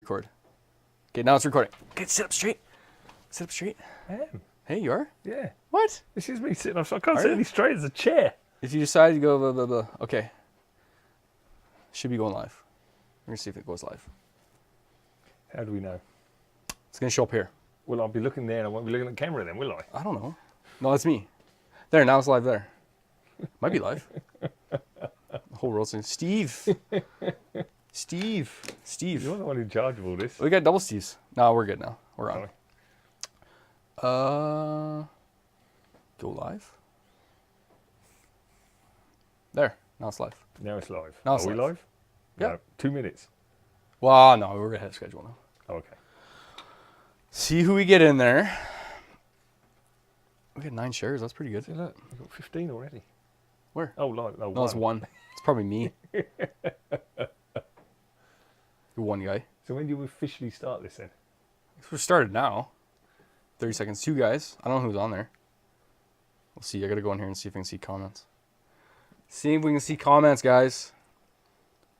record. Okay, now it's recording. Okay, sit up straight. Sit up straight. I am. Hey, you are? Yeah. What? This is me sitting up, so I can't sit any straight as a chair. If you decide to go blah, blah, blah. Okay. Should be going live. We're going to see if it goes live. How do we know? It's going to show up here. Well, I'll be looking there and I won't be looking at the camera then, will I? I don't know. No, that's me. There, now it's live there. Might be live. The whole world's saying, Steve. Steve. You're the one in charge of all this. We got double Steves. No, we're good now. We're on. Sorry. Go live. There. Now it's live. Now it's live. Now it's Are we live. live? Yeah. No, 2 minutes. Well, no, we're ahead of schedule now. Oh, okay. See who we get in there. We got 9 shares. That's pretty good. See, look, we've got 15 already. Where? Oh, live. No, No, it's 1. It's probably me. One guy. So when do you officially start this then? We're started now. 30 seconds. 2 guys. I don't know who's on there. We'll see. I got to go in here and see if I can see comments. See if we can see comments, guys.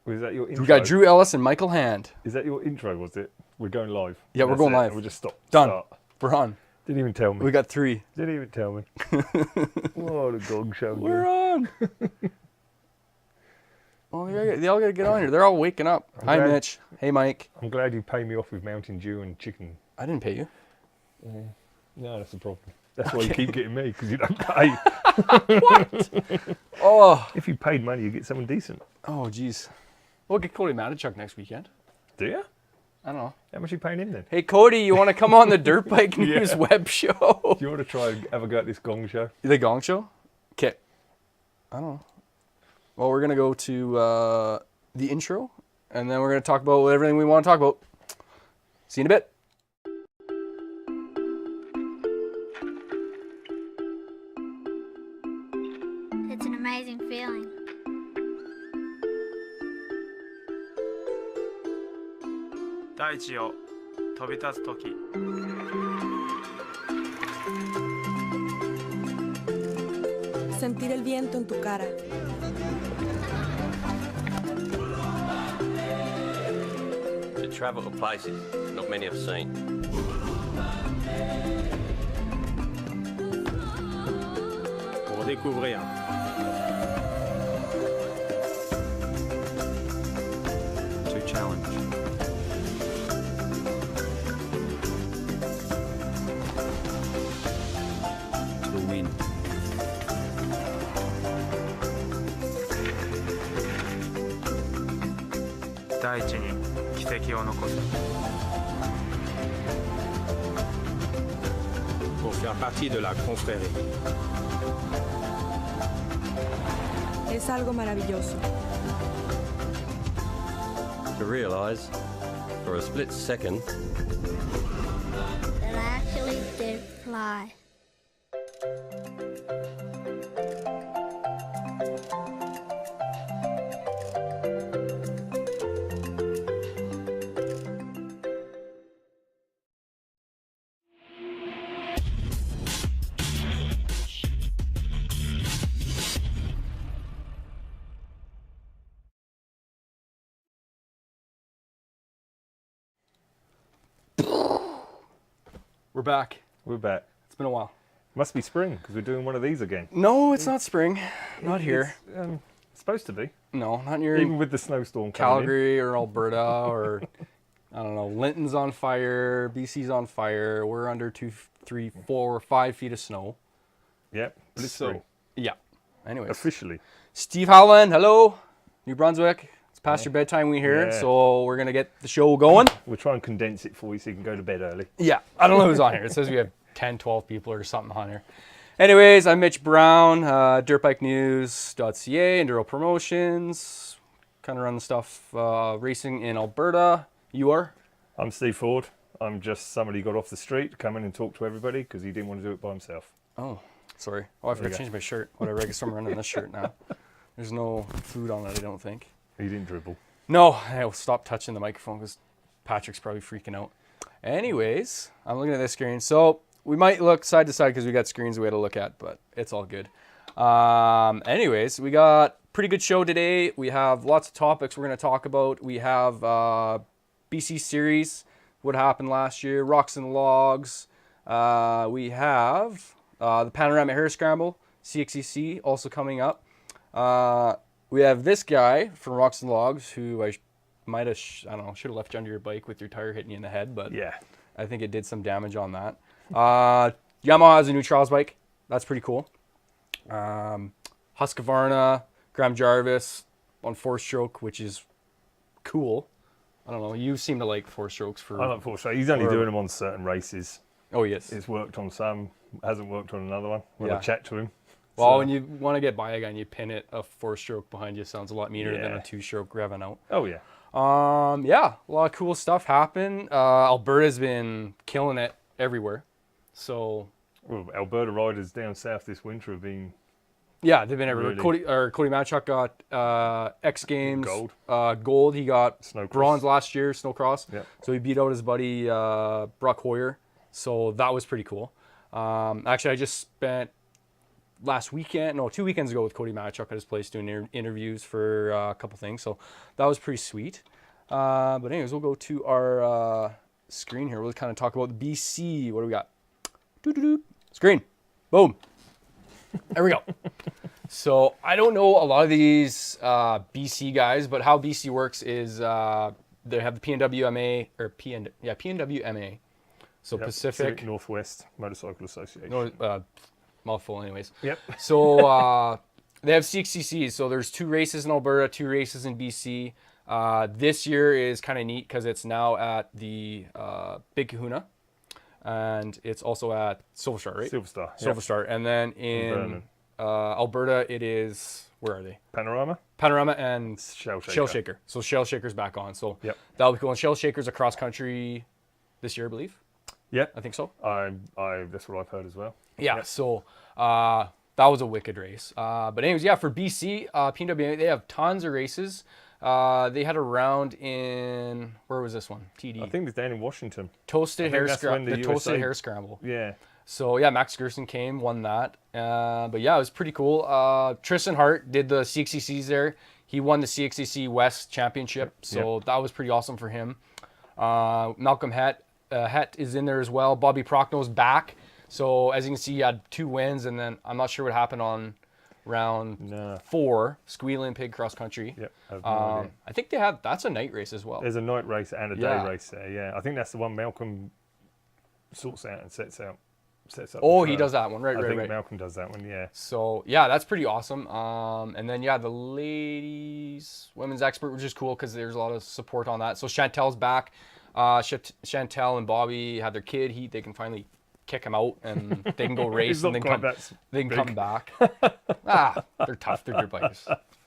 Was that your intro? We got Drew Ellis and Michael Hand. Is that your intro, was it? We're going live. Yeah, we're going live. We'll just stop. Done. Start. We're on. Didn't even tell me. We got 3. Didn't even tell me. What a gong show. We're on. Oh, they all got to get on here. They're all waking up. Hi, glad- Mitch. Hey, Mike. I'm glad you paid me off with Mountain Dew and chicken. I didn't pay you. Yeah. No, that's the problem. That's why you keep getting me, because you don't pay. What? Oh. If you paid money, you get someone decent. Oh, jeez. We'll get Cody Matechuck next weekend. Do you? I don't know. How much are you paying him then? Hey, Cody, you want to come on the Dirt Bike News web show? Do you want to try and have a go at this gong show? The Gong Show? Okay. I don't know. Well, we're going to go to the intro, and then we're going to talk about everything we want to talk about. See you in a bit. It's an amazing feeling. Sentir el viento en tu cara. To travel to places not many have seen. Pour découvrir. To challenge. To win. Pour faire partie de la confrérie. Es algo maravilloso. To realise, for a split second, That I actually did fly. We're back. We're back. It's been a while. Must be spring, because we're doing one of these again. No, it's not spring. Not here. It's supposed to be. No, not near Even with the snowstorm coming Calgary or Alberta or, I don't know, Linton's on fire, BC's on fire. We're under 2, 3, 4, 5 feet of snow. in. Yep. Blistering. Yeah. Anyways. Officially. Steve Howland, hello. New Brunswick. It's past your bedtime we here, Yeah. so we're going to get the show going. We'll try and condense it for you so you can go to bed early. Yeah, I don't know who's on here. It says we have 10, 12 people or something on here. Anyways, I'm Mitch Brown, dirtbikenews.ca, Enduro Promotions. Kind of run the stuff racing in Alberta. You are? I'm Steve Foord. I'm just somebody who got off the street to come in and talk to everybody because he didn't want to do it by himself. Oh, sorry. Oh, I forgot to change my shirt. Whatever, I guess I'm running this shirt now. There's no food on it, I don't think. He didn't dribble. No, I'll stop touching the microphone because Patrick's probably freaking out. Anyways, I'm looking at this screen. So we might look side to side because we got screens we had to look at, but it's all good. Anyways, we got pretty good show today. We have lots of topics we're going to talk about. We have BC Series would happen last year. Rocks and Logs. We have the Panorama Hair Scramble, CXCC, also coming up. We have this guy from Rocks and Logs who I might have, I don't know, should have left you under your bike with your tire hitting you in the head, but Yeah. I think it did some damage on that. Yamaha has a new trials bike. That's pretty cool. Husqvarna, Graham Jarvis on 4-stroke, which is cool. I don't know. You seem to like 4-strokes for. I like 4-stroke. He's only doing them on certain races. Oh yes. It's worked on some, hasn't worked on another one. When I Yeah. chat to him. Well, So- when you want to get by a guy and you pin it, a 4-stroke behind you sounds a lot meaner than a Yeah. 2-stroke revving out. Oh yeah. Yeah, a lot of cool stuff happened. Alberta's been killing it everywhere. So Well, Alberta riders down south this winter have been yeah, they've been everywhere. Really? Cody Matechuck got X Games Gold. Gold. He got Snowcross. bronze last year, snowcross. Yep. So he beat out his buddy Brock Hoyer. So that was pretty cool. Actually, I just spent 2 weekends ago with Cody Matechuck at his place doing interviews for a couple things. So that was pretty sweet. But anyways, we'll go to our screen here. We'll kind of talk about the BC. What do we got? Doo-doo-doo. Screen. Boom. There we go. So I don't know a lot of these BC guys, but how BC works is they have the PNWMA or PNWMA. So Yep, Pacific Northwest Motorcycle Association. No, mouthful anyways. Yep. So they have CXCC. So there's 2 races in Alberta, 2 races in BC. This year is kind of neat because it's now at the Big Kahuna. And it's also at Silver Star, right? Silver Star. Silver Star. And then in Vernon. Alberta, it is, where are they? Panorama. Panorama and Shell Shaker. Shell Shaker. So Shell Shaker's back on. So Yep. that'll be cool. And Shell Shaker's across country this year, I believe. Yep. I think so. I that's what I've heard as well. Yeah. Yep. So that was a wicked race. But anyways, yeah, for BC, PWNMA, they have tons of races. They had a round in, where was this one? TD. I think it's down in Washington. Toasted I hair think that's when scramble. the The Toasted USA Hair Scramble. Yeah. So yeah, Max Gerson came, won that. But yeah, it was pretty cool. Trystan Hart did the CXCCs there. He won the CXCC West Championship, so that was pretty awesome for him. Malcolm Het is in there as well. Bobby Prochno's back. So as you can see, he had 2 wins, and then I'm not sure what happened on round 4, Squealing Pig Cross Country. Yep. I have no idea. I think that's a night race as well. There's a night race and a day Yeah. race there. Yeah. I think that's the one Malcolm sorts out and sets up. Oh, the he trail. does that one, right, I think right. Malcolm does that one. Yeah. So yeah, that's pretty awesome. And then yeah, the ladies women's expert, which is cool because there's a lot of support on that. So Chantel's back. Chantel and Bobby had their kid. They can finally kick him out and they can go race He's and not then quite that they can big. come back. They're tough. They're dirt bikers.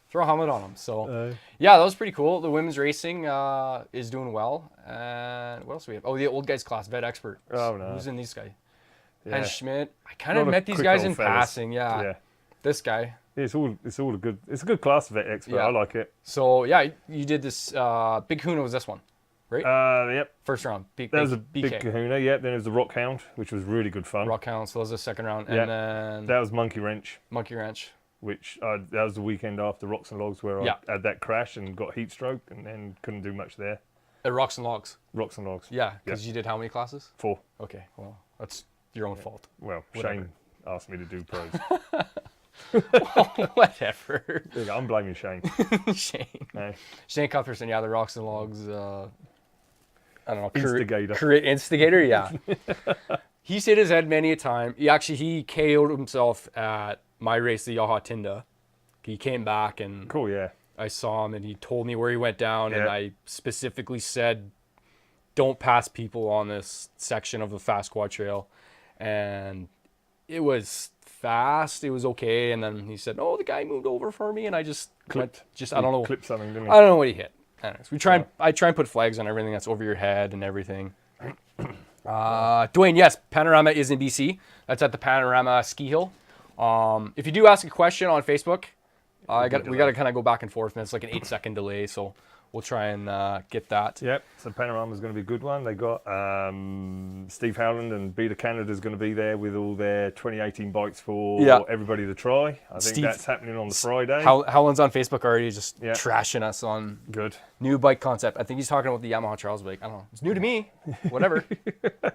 Throw a helmet on them. So yeah, that was pretty cool. The women's racing is doing well. And what else do we have? Oh, the old guys class, vet expert. Oh, no. Who's in these guys? Yeah. And Schmidt. I kind of Lot of met these quick guys old in fellas. passing. Yeah. This guy. It's a good class of vet expert. Yeah. I like it. So yeah, you did this. Big Kahuna was this one, right? Yep. First round. That was a big Kahuna. Yep. Then there was the Rock Hound, which was really good fun. Rock Hound. So that was the second round, Yeah. and then That was Monkey Wrench, Monkey Ranch. which that was the weekend after Rocks and Logs where Yeah. I had that crash and got heat stroke and then couldn't do much there. Rocks and Logs. Rocks and Logs. Yeah, because you did how many classes? 4. Okay, well that's your own fault. Well, Whatever. Shane asked me to do pros. Whatever. There you go, I'm blaming Shane. Shane. No. Shane Cuthbertson. Yeah, the Rocks and Logs. I don't know. Instigator. Instigator. Yeah. He's hit his head many a time. He KO'd himself at my race, the Yaha Tinda. He came back and Cool, yeah. I saw him and he told me where he went down, and Yeah. I specifically said, don't pass people on this section of the fast quad trail. And it was fast. It was okay. And then he said, oh, the guy moved over for me. And I just Clipped. I don't know. Clipped something, didn't I don't know what he hit. Anyways, I try and put flags on everything that's over your head and everything. Dwayne, yes, Panorama is in BC. That's at the Panorama Ski Hill. If you do ask a question on Facebook, we got to kind of go back and forth, and it's like an 8-second delay, so we'll try and get that. Yep. So Panorama's going to be a good one. They got Steve Howland and Beta Canada's going to be there with all their 2018 bikes for everybody to try. I think that's happening on the Friday. Howland's on Facebook already just trashing us on new bike concept. I think he's talking about the Yamaha Trials bike. I don't know. It's new to me. Whatever.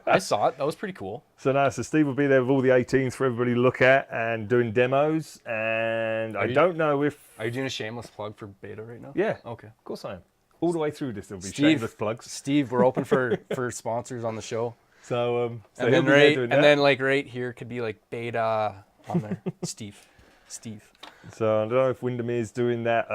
I saw it. That was pretty cool. So Steve will be there with all the 18s for everybody to look at and doing demos. And I don't know if... Are you doing a shameless plug for Beta right now? Yeah. Okay. Of course I am. All the way through this, there'll be shameless plugs. Steve, we're open for sponsors on the show. So and then right here could be like Beta on there. Steve. So I don't know if Windermere's doing that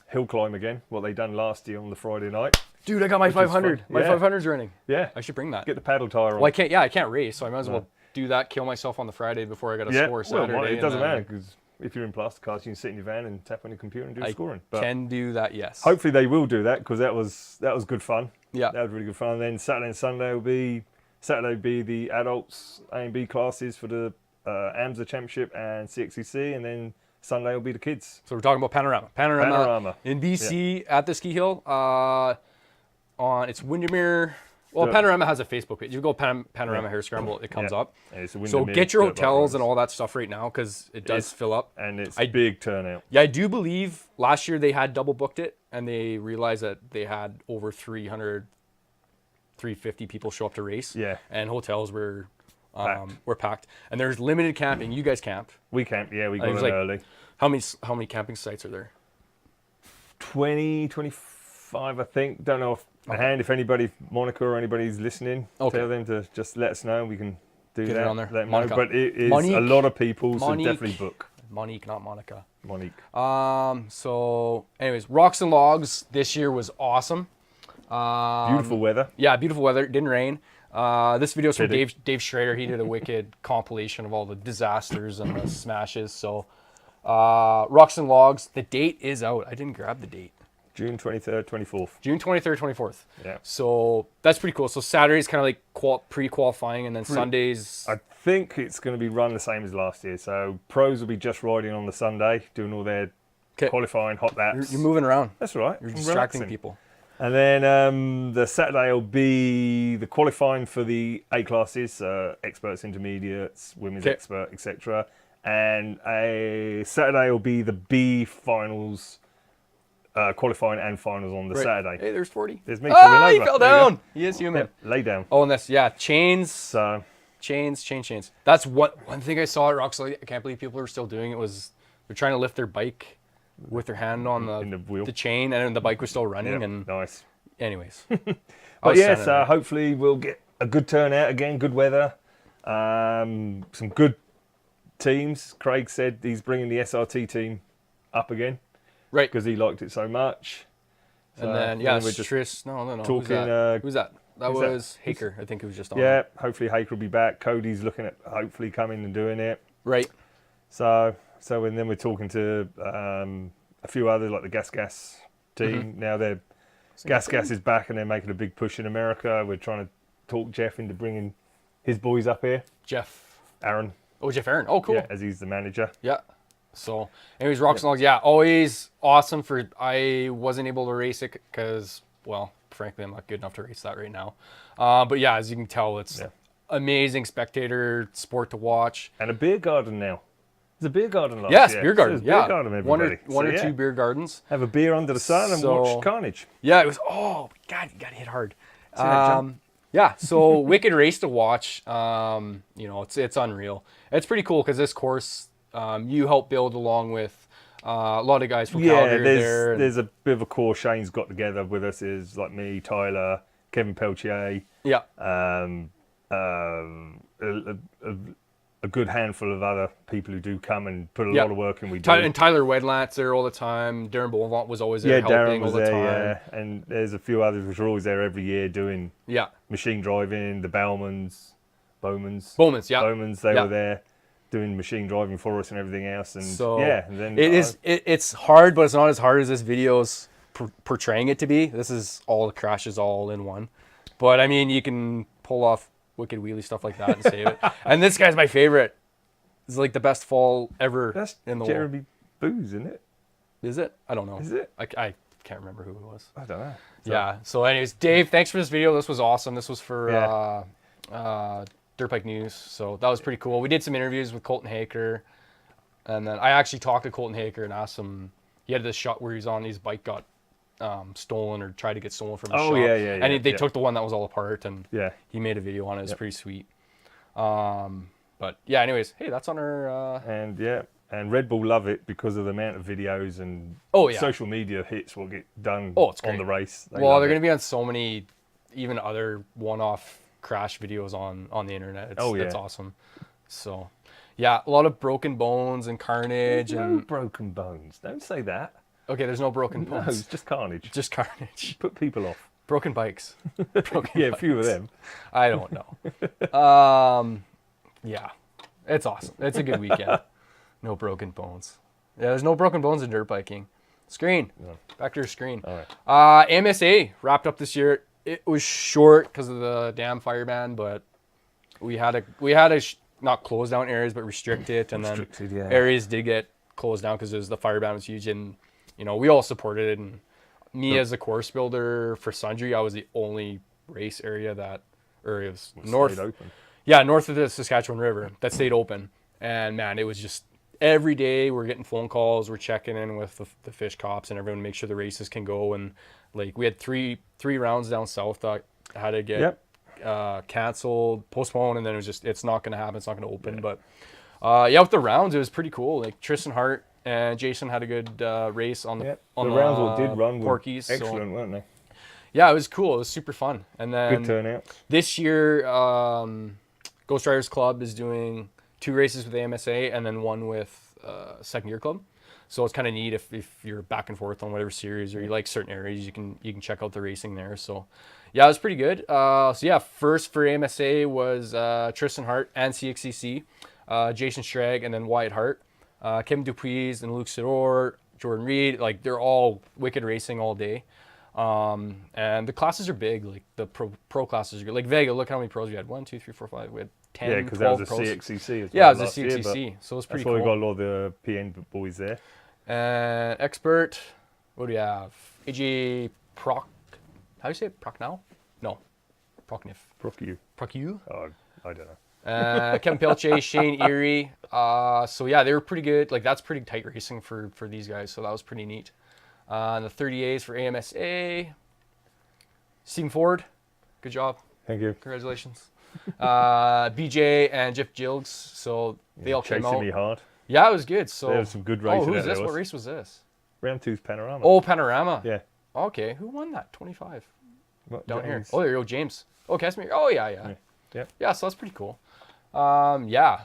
hill climb again, what they done last year on the Friday night. Dude, I got my 500. My 500's running. Yeah. I should bring that. Get the paddle tire on. Well, I can't race, so I might as well do that, kill myself on the Friday before I got a score Saturday. Well, it doesn't matter, because if you're in Plasticars, you can sit in your van and tap on your computer and do scoring. But can do that, yes. Hopefully they will do that, because that was good fun. Yeah. That was really good fun. And then Saturday and Sunday will be the adults A and B classes for the AMSA Championship and CXCC, and then Sunday will be the kids. So we're talking about Panorama. Panorama in BC at the ski hill. It's Windermere. Well, Panorama has a Facebook page. You go Panorama Hair Scramble, it comes up. So get your hotels and all that stuff right now, because it does fill up. And it's a big turnout. Yeah, I do believe last year they had double booked it, and they realized that they had over 300, 350 people show up to race. Yeah. And hotels were packed. And there's limited camping. You guys camped. We camped, yeah. We got in early. How many camping sites are there? 20, 25, I think. Don't know if anybody, Monica or anybody's listening, tell them to just let us know. We can do Get that. it on there. Let them know. But it is a lot of people, so definitely book. Monique, not Monica. Monique. So, anyways, Rocks and Logs this year was awesome. Beautiful weather. Yeah, beautiful weather. It didn't rain. This video is from Dave Schrader. He did a wicked compilation of all the disasters and the smashes. So, Rocks and Logs, the date is out. I didn't grab the date. June 23rd, 24th. June 23rd, 24th. Yeah. So that's pretty cool. So Saturday's kind of like pre-qualifying, and then Sundays. I think it's going to be run the same as last year. So pros will be just riding on the Sunday, doing all their qualifying hot laps. You're moving around. That's right. You're distracting people. And then the Saturday will be the qualifying for the A classes, experts, intermediates, women's expert, etc. And a Saturday will be the B finals. Qualifying and finals on the Saturday. Hey, there's 40. There's me coming over. He fell down. He is human. Yeah, lay down. Oh, and that's, chains. So. Chains. That's one thing I saw at Rockstar. I can't believe people are still doing it. Was they're trying to lift their bike with their hand on the chain, and the bike was still running. Yep, and nice. Anyways. But yes, hopefully we'll get a good turnout again, good weather. Some good teams. Craig said he's bringing the SRT team up again. Right. Because he liked it so much. So, and then, we're just No. Talking, who's that? That was Haker. I think it was just on. Yeah, hopefully Haker will be back. Cody's looking at hopefully coming and doing it. Right. So and then we're talking to a few others, like the Gas team. Now Gas is back, and they're making a big push in America. We're trying to talk Jeff into bringing his boys up here. Aaron. Oh, Jeff Aaron. Oh, cool. Yeah, as he's the manager. Yeah. So, anyways, Rocks and Logs, always awesome. I wasn't able to race it because, well, frankly, I'm not good enough to race that right now. But yeah, as you can tell, it's amazing spectator sport to watch. And a beer garden now. There's a beer garden last year. Beer garden. Yeah, beer garden, everybody. One or two beer gardens. Have a beer under the sun and watch carnage. Yeah, it was. Oh God, you got hit hard. Yeah, so wicked race to watch. It's unreal. It's pretty cool because this course. You help build along with a lot of guys from Calgary. There's a bit of a core Shane's got together with us. Is like me, Tyler, Kevin Peltier. Yeah. A good handful of other people who do come and put a lot of work in. And Tyler Wedlat's there all the time. Darren Beaumont was always there helping all the time. Yeah, and there's a few others which are always there every year doing machine driving. The Bowmans, they were there doing machine driving for us and everything else. And and then it's hard, but it's not as hard as this video's portraying it to be. This is all the crashes all in one. But I mean, you can pull off wicked wheelie stuff like that and save it. And this guy's my favorite. It's like the best fall ever in the world. Jeremy Booz, isn't it? Is it? I don't know. Is it? I can't remember who it was. I don't know. Yeah. So anyways, Dave, thanks for this video. This was awesome. This was for Dirt Bike News. So that was pretty cool. We did some interviews with Colton Haker. And then I actually talked to Colton Haker and asked him, he had this shot where he's on his bike got stolen or tried to get stolen from his shop. And they took the one that was all apart and he made a video on it. It was pretty sweet. But yeah, anyways, hey, that's on our... And Redbull love it because of the amount of videos and social media hits will get done on the race. They're going to be on so many, even other one-off crash videos on the internet. It's awesome. So, yeah, a lot of broken bones and carnage. No broken bones. Don't say that. Okay, there's no broken bones. No, it's just carnage. Just carnage. Put people off. Broken bikes. A few of them. I don't know. Yeah, it's awesome. It's a good weekend. No broken bones. Yeah, there's no broken bones in dirt biking. Screen. No. Back to your screen. All right. AMSA wrapped up this year. It was short because of the damn fire ban, but we had to not close down areas, but restrict it, and then areas did get closed down because the fire ban was huge, and we all supported it. And me as a course builder for Sundry, I was the only race area it was north. Open. Yeah, north of the Saskatchewan River that stayed open, and man, it was just. Every day we're getting phone calls, we're checking in with the fish cops and everyone to make sure the races can go. And like we had three rounds down south that had to get canceled, postponed, and then it was just it's not going to happen. It's not going to open. But with the rounds, it was pretty cool. Like Trystan Hart and Jason had a good race on the rounds did run Porkies. Excellent, weren't they? Yeah, it was cool. It was super fun. And then good turnout. This year, Ghost Riders Club is doing 2 races with AMSA and then 1 with Second Gear Club. So it's kind of neat if you're back and forth on whatever series or you like certain areas, you can check out the racing there. So yeah, it was pretty good. First for AMSA was Trystan Hart and CXCC, Jason Schrag, and then Wyatt Hart, Kevin Dupuis and Luke Sidor, Jordan Reed. Like they're all wicked racing all day. And the classes are big. Like the pro classes are good. Like Vega, look how many pros we had. 1, 2, 3, 4, 5. We had 10, yeah, because that was a pros. CXCC as well. Yeah, it was a CXCC. So it was pretty cool. That's why we got a lot of the PN boys there. And expert, what do we have? AJ Proc. How do you say it? Procnow? No. Procnif. Procu. Oh, I don't Kevin know. Pelche, Shane Erie. So yeah, they were pretty good. Like that's pretty tight racing for these guys. So that was pretty neat. And the 30As for AMSA. Stephen Foord. Good job. Thank you. Congratulations. BJ and Jeff Jilgs. So they all came out. Chasing me hard. Yeah, it was good. So there was some good racing. Oh, who's this? What race was this? Round 2's Panorama. Oh, Panorama. Yeah. Okay, who won that? 25. Down here. James. Oh, there you go, James. Oh, Casimir. Oh, yeah. Yeah. Yeah, so that's pretty cool. Yeah.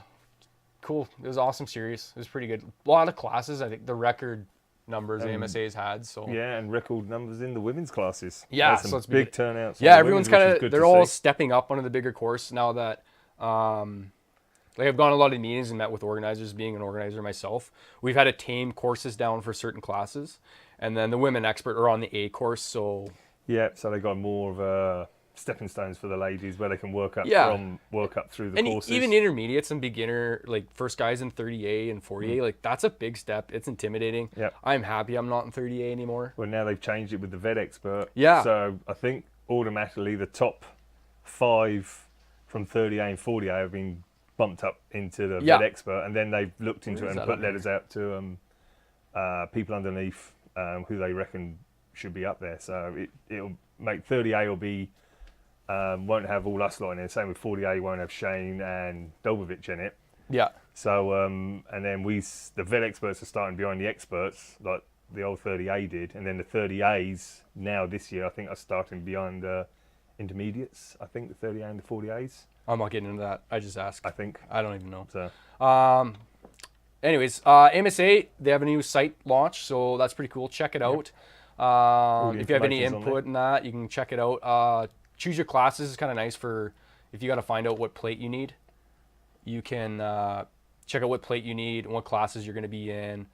Cool. It was an awesome series. It was pretty good. A lot of classes. I think the record numbers AMSA's had. So yeah, and record numbers in the women's classes. Yeah, so it's big turnouts. Yeah, everyone's kind of they're all stepping up onto the bigger course now that like I've gone to a lot of meetings and met with organizers. Being an organizer myself, we've had to tame courses down for certain classes, and then the women expert are on the A course. So yeah, so they got more of a stepping stones for the ladies where they can work up through the courses. Even intermediates and beginner, like first guys in 30A and 40A, like that's a big step. It's intimidating. Yeah, I'm happy I'm not in 30A anymore. Well, now they've changed it with the vet expert. Yeah. So I think automatically the top 5 from 30A and 40A have been bumped up into the vet expert, and then they've looked into it and put letters out to people underneath who they reckon should be up there. So it'll make 30A will be won't have all us lot in there. Same with 40A, won't have Shane and Dobovich in it. Yeah. So and then the vet experts are starting behind the experts like the old 30A did, and then the 30As now this year I think are starting behind the intermediates. I think the 30A and the 40As. I'm not getting into that. I just asked. I think. I don't even know. So. Anyways, AMSA, they have a new site launch, so that's pretty cool. Check it out. If you have any input in that, you can check it out. Choose your classes is kind of nice for if you got to find out what plate you need. You can check out what plate you need and what classes you're going to be in.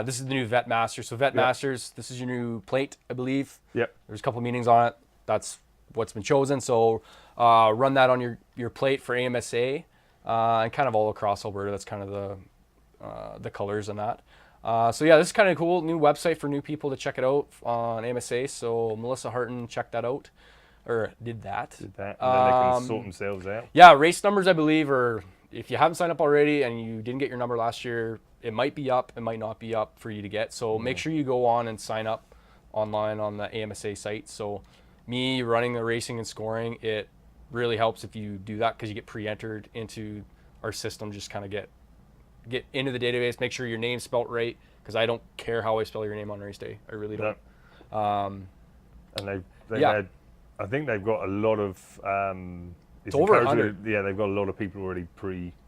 This is the new Vet Masters. So Vet Masters, this is your new plate, I believe. Yep. There's a couple meetings on it. That's what's been chosen. So run that on your plate for AMSA and kind of all across Alberta. That's kind of the colors on that. So yeah, this is kind of cool. New website for new people to check it out on AMSA. So Melissa Harton checked that out, or did that. And then they can sort themselves out. Yeah, race numbers, I believe, or if you haven't signed up already and you didn't get your number last year, it might be up, it might not be up for you to get. So make sure you go on and sign up online on the AMSA site. So me running the racing and scoring, it really helps if you do that because you get pre-entered into our system. Just kind of get into the database, make sure your name's spelt right, because I don't care how I spell your name on race day. I really don't. And they've had, I think they've got a lot of it's over 100. Yeah, they've got a lot of people already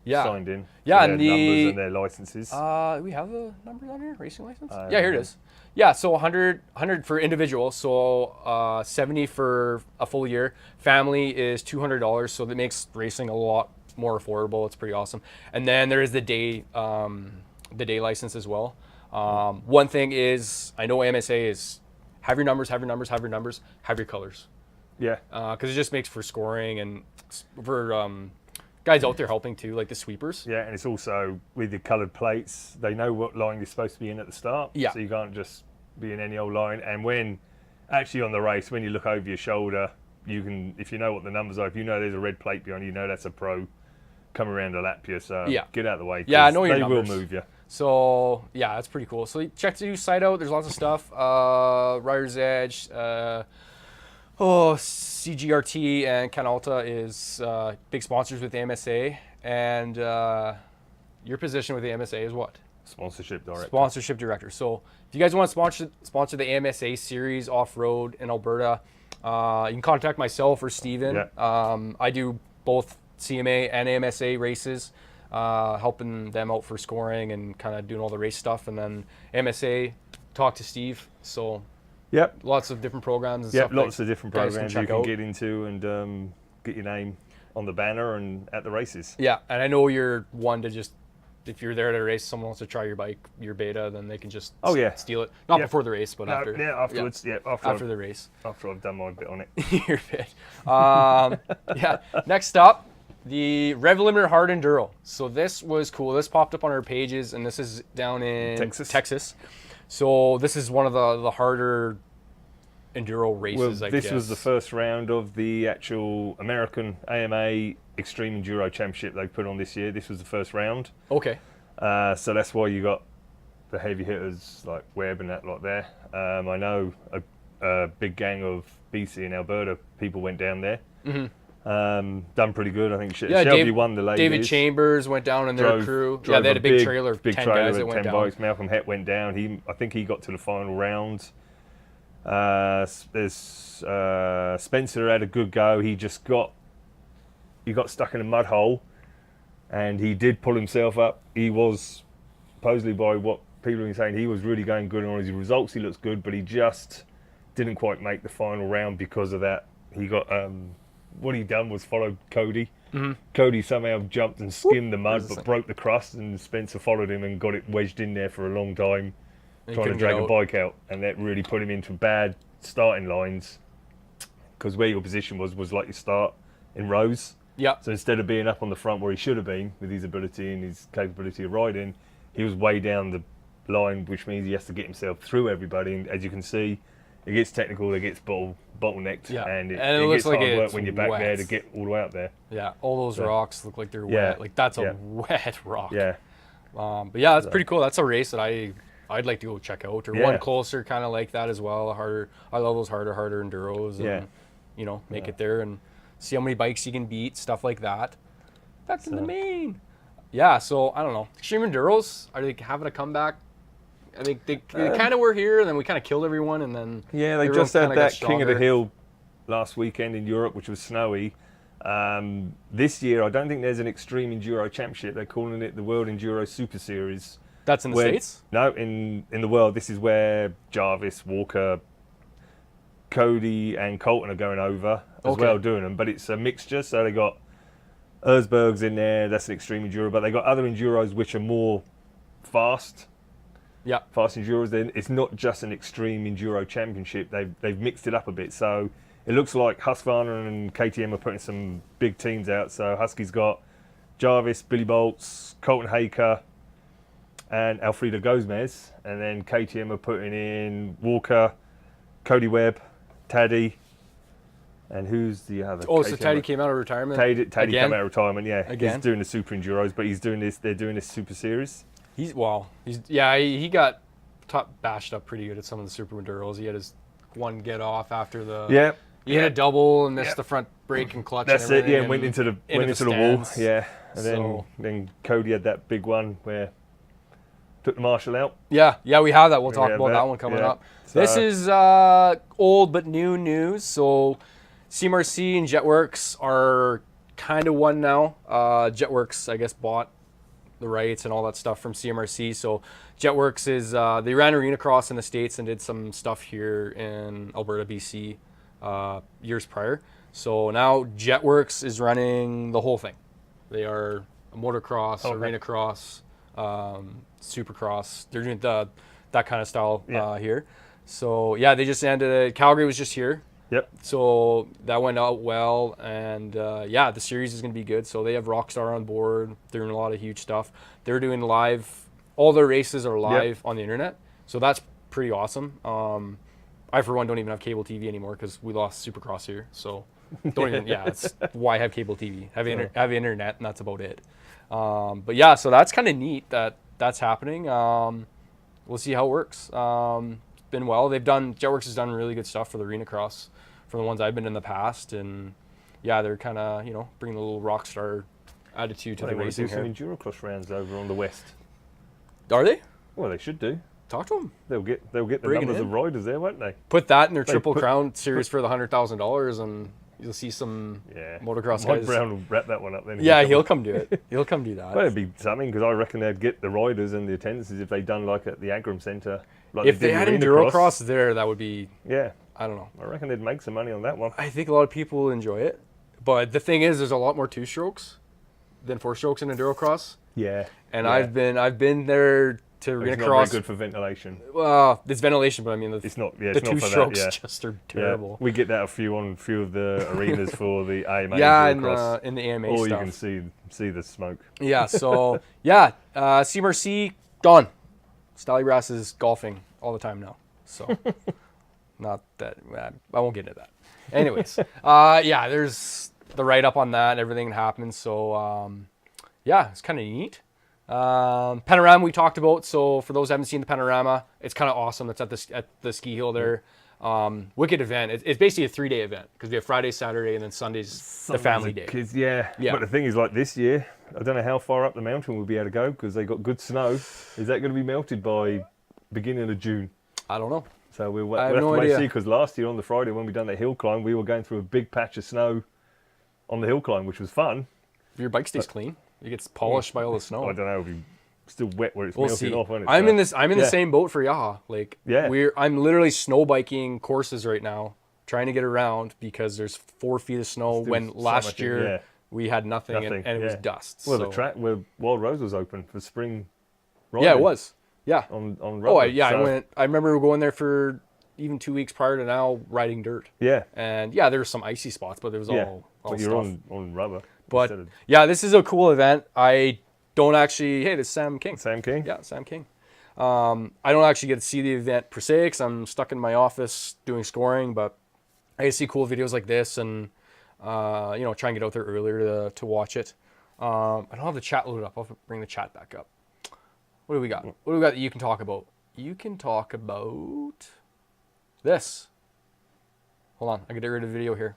signed in. Yeah, and and numbers and their licenses. We have the numbers on here, racing license. Yeah, here it is. Yeah, so 100 for individual, so 70 for a full year. Family is $200, so that makes racing a lot more affordable. It's pretty awesome. And then there is the day license as well. One thing is, I know AMSA is have your numbers, have your colors. Yeah. Because it just makes for scoring and for guys out there helping too, like the sweepers. Yeah, and it's also with the coloured plates, they know what line you're supposed to be in at the start. Yeah. So you can't just be in any old line. And when actually on the race, when you look over your shoulder, you can, if you know what the numbers are, if you know there's a red plate behind you, you know that's a pro come around to lap you. So get out of the way. Yeah, I know your numbers. They will move you. So yeah, that's pretty cool. So check the new site out. There's lots of stuff. Rider's Edge, CGRT and Canalta is big sponsors with the AMSA. And your position with the AMSA is what? Sponsorship director. Sponsorship director. So if you guys want to sponsor the AMSA series off-road in Alberta, you can contact myself or Steven. Yeah. I do both CMA and AMSA races, helping them out for scoring and kind of doing all the race stuff. And then AMSA, talk to Steve. So lots of different programs and stuff. Lots of different programs you can out. get into and get your name on the banner and at the races. Yeah, and I know you're one to just, if you're there at a race, someone wants to try your bike, your beta, then they can just steal it. Not before the race, but after. Yeah, afterwards. Yeah, after the race. After I've done my bit on it. Your bit. Next up, the Rev Limiter Hard Enduro. So this was cool. This popped up on our pages, and this is down in Texas. So this is one of the harder enduro races, I guess. This was the first round of the actual American AMA Extreme Enduro Championship they put on this year. This was the first round. Okay. So that's why you got the heavy hitters like Webb and that lot there. I know a big gang of BC and Alberta people went down there. Done pretty good. I think Shelby won the ladies. David Chambers went down in their crew. Yeah, they had a big trailer of 10 guys that went down. Bikes. Malcolm Het went down. I think he got to the final round. There's Spencer had a good go. He got stuck in a mud hole, and he did pull himself up. He was supposedly, by what people have been saying, he was really going good on his results. He looks good, but he just didn't quite make the final round because of that. He got what he done was followed Cody. Cody somehow jumped and skimmed the mud, but broke the crust, and Spencer followed him and got it wedged in there for a long time, trying to drag a bike out, and that really put him into bad starting lines, because where your position was like you start in rows. Yeah. So instead of being up on the front where he should have been with his ability and his capability of riding, he was way down the line, which means he has to get himself through everybody. And as you can see, it gets technical, it gets bottlenecked, and it gets hard work when you're back there to get all the way up there. Yeah, all those rocks look like they're wet. Like that's a wet rock. Yeah. But yeah, that's pretty cool. That's a race that I'd like to go check out, or one closer, kind of like that as well. I love those harder enduros, and make it there and see how many bikes you can beat, stuff like that. That's in the main. Yeah, so I don't know. Extreme enduros, are they having a comeback? I think they kind of were here, and then we kind of killed everyone, and then they just had that King of the Hill last weekend in Europe, which was snowy. This year, I don't think there's an Extreme Enduro Championship. They're calling it the World Enduro Super Series. That's in the States? No, in the world. This is where Jarvis, Walker, Cody, and Colton are going over as well doing them. But it's a mixture, so they got Erzberg's in there. That's an Extreme Enduro, but they got other enduros which are more fast. Yeah, fast enduros. Then it's not just an Extreme Enduro Championship. They've mixed it up a bit. So it looks like Husqvarna and KTM are putting some big teams out. So Husky's got Jarvis, Billy Bolts, Colton Haker, and Alfredo Gomez, and then KTM are putting in Walker, Cody Webb, Taddy, and who's the other? Oh, so Taddy came out of retirement. Taddy again? came out of retirement. Yeah, Again? he's doing the Super Enduros, but he's doing this. They're doing this Super Series. He got top bashed up pretty good at some of the Super Enduros. He had his one get off after the. Yeah. He had a double and missed the front brake and clutch. That's and it. everything, Yeah, and went into the wall. stands. Yeah, and So- then Cody had that big one where took the marshal out. Yeah, we have that. We'll talk Yeah, about but- that one coming yeah. up. This So- is old but new news. So CMRC and JETWERX are kind of one now. JETWERX, I guess, bought the rights and all that stuff from CMRC. So JETWERX is, they ran Arenacross in the States and did some stuff here in Alberta, BC years prior. So now JETWERX is running the whole thing. They are a motocross, Arenacross, Supercross. They're doing that kind of style here. So yeah, they just ended it. Calgary was just here. Yep. So that went out well, and yeah, the series is going to be good. So they have Rockstar on board. They're doing a lot of huge stuff. They're doing live. All their races are live on the internet. So that's pretty awesome. I, for one, don't even have cable TV anymore because we lost Supercross here. So don't even, that's why I have cable TV. Have internet, and that's about it. But yeah, so that's kind of neat that that's happening. We'll see how it works. It's been well. JETWERX has done really good stuff for the Arenacross, for the ones I've been in the past, and yeah, they're kind of bringing a little Rockstar attitude to the racing do some here. Endurocross rounds over on the west. Are they? Well, they should do. Talk to them. They'll get the Bring it numbers in. of riders there, won't they? Put that in their They Triple put- Crown series for the $100,000, and you'll see some motocross Mike guys. Brown will wrap that one up then. Yeah, he'll come do it. He'll come do that. Well, it'd be something because I reckon they'd get the riders and the attendances if they'd done like at the Agram Centre. Like If they did had the Endurocross there, that would be, Yeah, I don't know. I reckon they'd make some money on that one. I think a lot of people will enjoy it. But the thing is, there's a lot more two-strokes than four-strokes in Endurocross. Yeah, And yeah. I've been there to It's not very Arenacross. good for ventilation. Well, it's ventilation, but I mean, It's not. Yeah, the it's not for two-strokes that. Yeah. just are Yeah. terrible. We get that on a few of the arenas for the AMA. Yeah, Endurocross. in the AMA Or stuff. you can see the smoke. Yeah, so, yeah, CMRC, gone. Stally Brass is golfing all the time now. So, not that, I won't get into that. Anyways, yeah, there's the write-up on that and everything that happened. So, yeah, it's kind of neat. Panorama we talked about. So, for those who haven't seen the Panorama, it's kind of awesome. It's at the ski hill there. Wicked event. It's basically a 3-day event because we have Friday, Saturday, and then Sunday's the family day. Kids, yeah. Yeah. But the thing is, like this year, I don't know how far up the mountain we'll be able to go because they got good snow. Is that going to be melted by beginning of June? I don't know. So we'll I have have no to wait idea. and see because last year on the Friday when we done that hill climb, we were going through a big patch of snow on the hill climb, which was fun. If your bike stays clean, it gets polished by all the snow. I don't know, it'll be still wet where it's We'll melting see. off, won't it? I'm So- in this. I'm in yeah. the same boat for Yaha. Like, Yeah. I'm literally snow biking courses right now, trying to get around because there's 4 feet of snow. Still When so last much, year yeah. we had nothing, and it was yeah. dust. Well, so. the track where Wild Rose was open for spring riding. Yeah, it was. Yeah. On rubber. Oh, I so- went. I remember going there for even 2 weeks prior to now riding dirt. Yeah. And yeah, there were some icy spots, but there was Yeah. all But you're stuff. on rubber. But instead of yeah, this is a cool event. I don't actually. Hey, this is Sam King. Sam King. Yeah, Sam King. I don't actually get to see the event per se because I'm stuck in my office doing scoring, but I get to see cool videos like this and, try and get out there earlier to watch it. I don't have the chat loaded up. I'll bring the chat back up. What do we got? What do we got that you can talk about? You can talk about this. Hold on. I can get rid of the video here.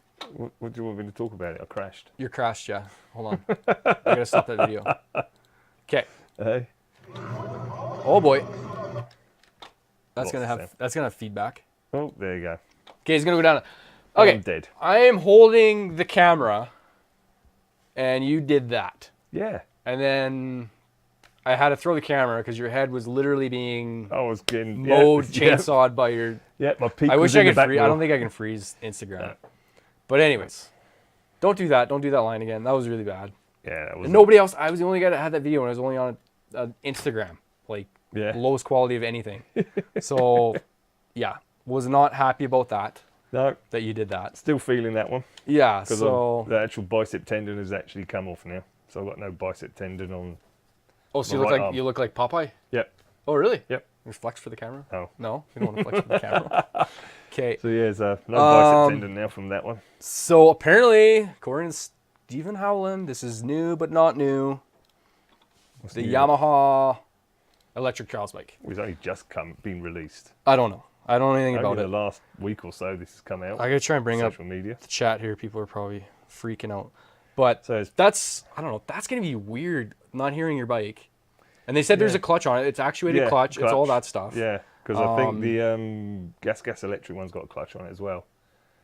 What do you want me to talk about? I crashed. You're crashed, yeah. Hold on. I gotta stop that video. Okay. Hey. Oh boy. That's Lost gonna Sam. have feedback. Oh, there you go. Okay, he's gonna go down. Okay. I'm dead. I am holding the camera, and you did that. Yeah. And then I had to throw the camera because your head was literally being I was getting mowed, yeah, chainsawed by your. Yeah, my peak I was wish I in the could back freeze. I wheel. don't think I can freeze Instagram. No. But anyways, don't do that. Don't do that line again. That was really bad. Yeah, that was And nobody else. I was the only guy that had that video, and I was only on Instagram, like Yeah. lowest quality of anything. So, yeah, was not happy about that. No, That you did that. still feeling that one. Yeah. Because So the actual bicep tendon has actually come off now. So I've got no bicep tendon on Oh, so My you look right like arm. you look like Popeye? Yep. Oh, really? Yep. You flex for the camera? Oh. No, you don't want to flex for the camera. Okay. So yeah, there's no bicep tendon now from that one. So apparently, according to Stephen Howland, this is new but not new. What's The new? Yamaha electric trials bike. It's only just been released. I don't know. I don't know anything Only about the it. last week or so this has come out. I gotta try and bring up social media. the chat here. People are probably freaking out. But So it's- that's, I don't know, that's gonna be weird not hearing your bike. And they said there's Yeah. a clutch on it. It's actuated Yeah, clutch. It's all that stuff. Yeah, because I think the gas electric one's got a clutch on it as well.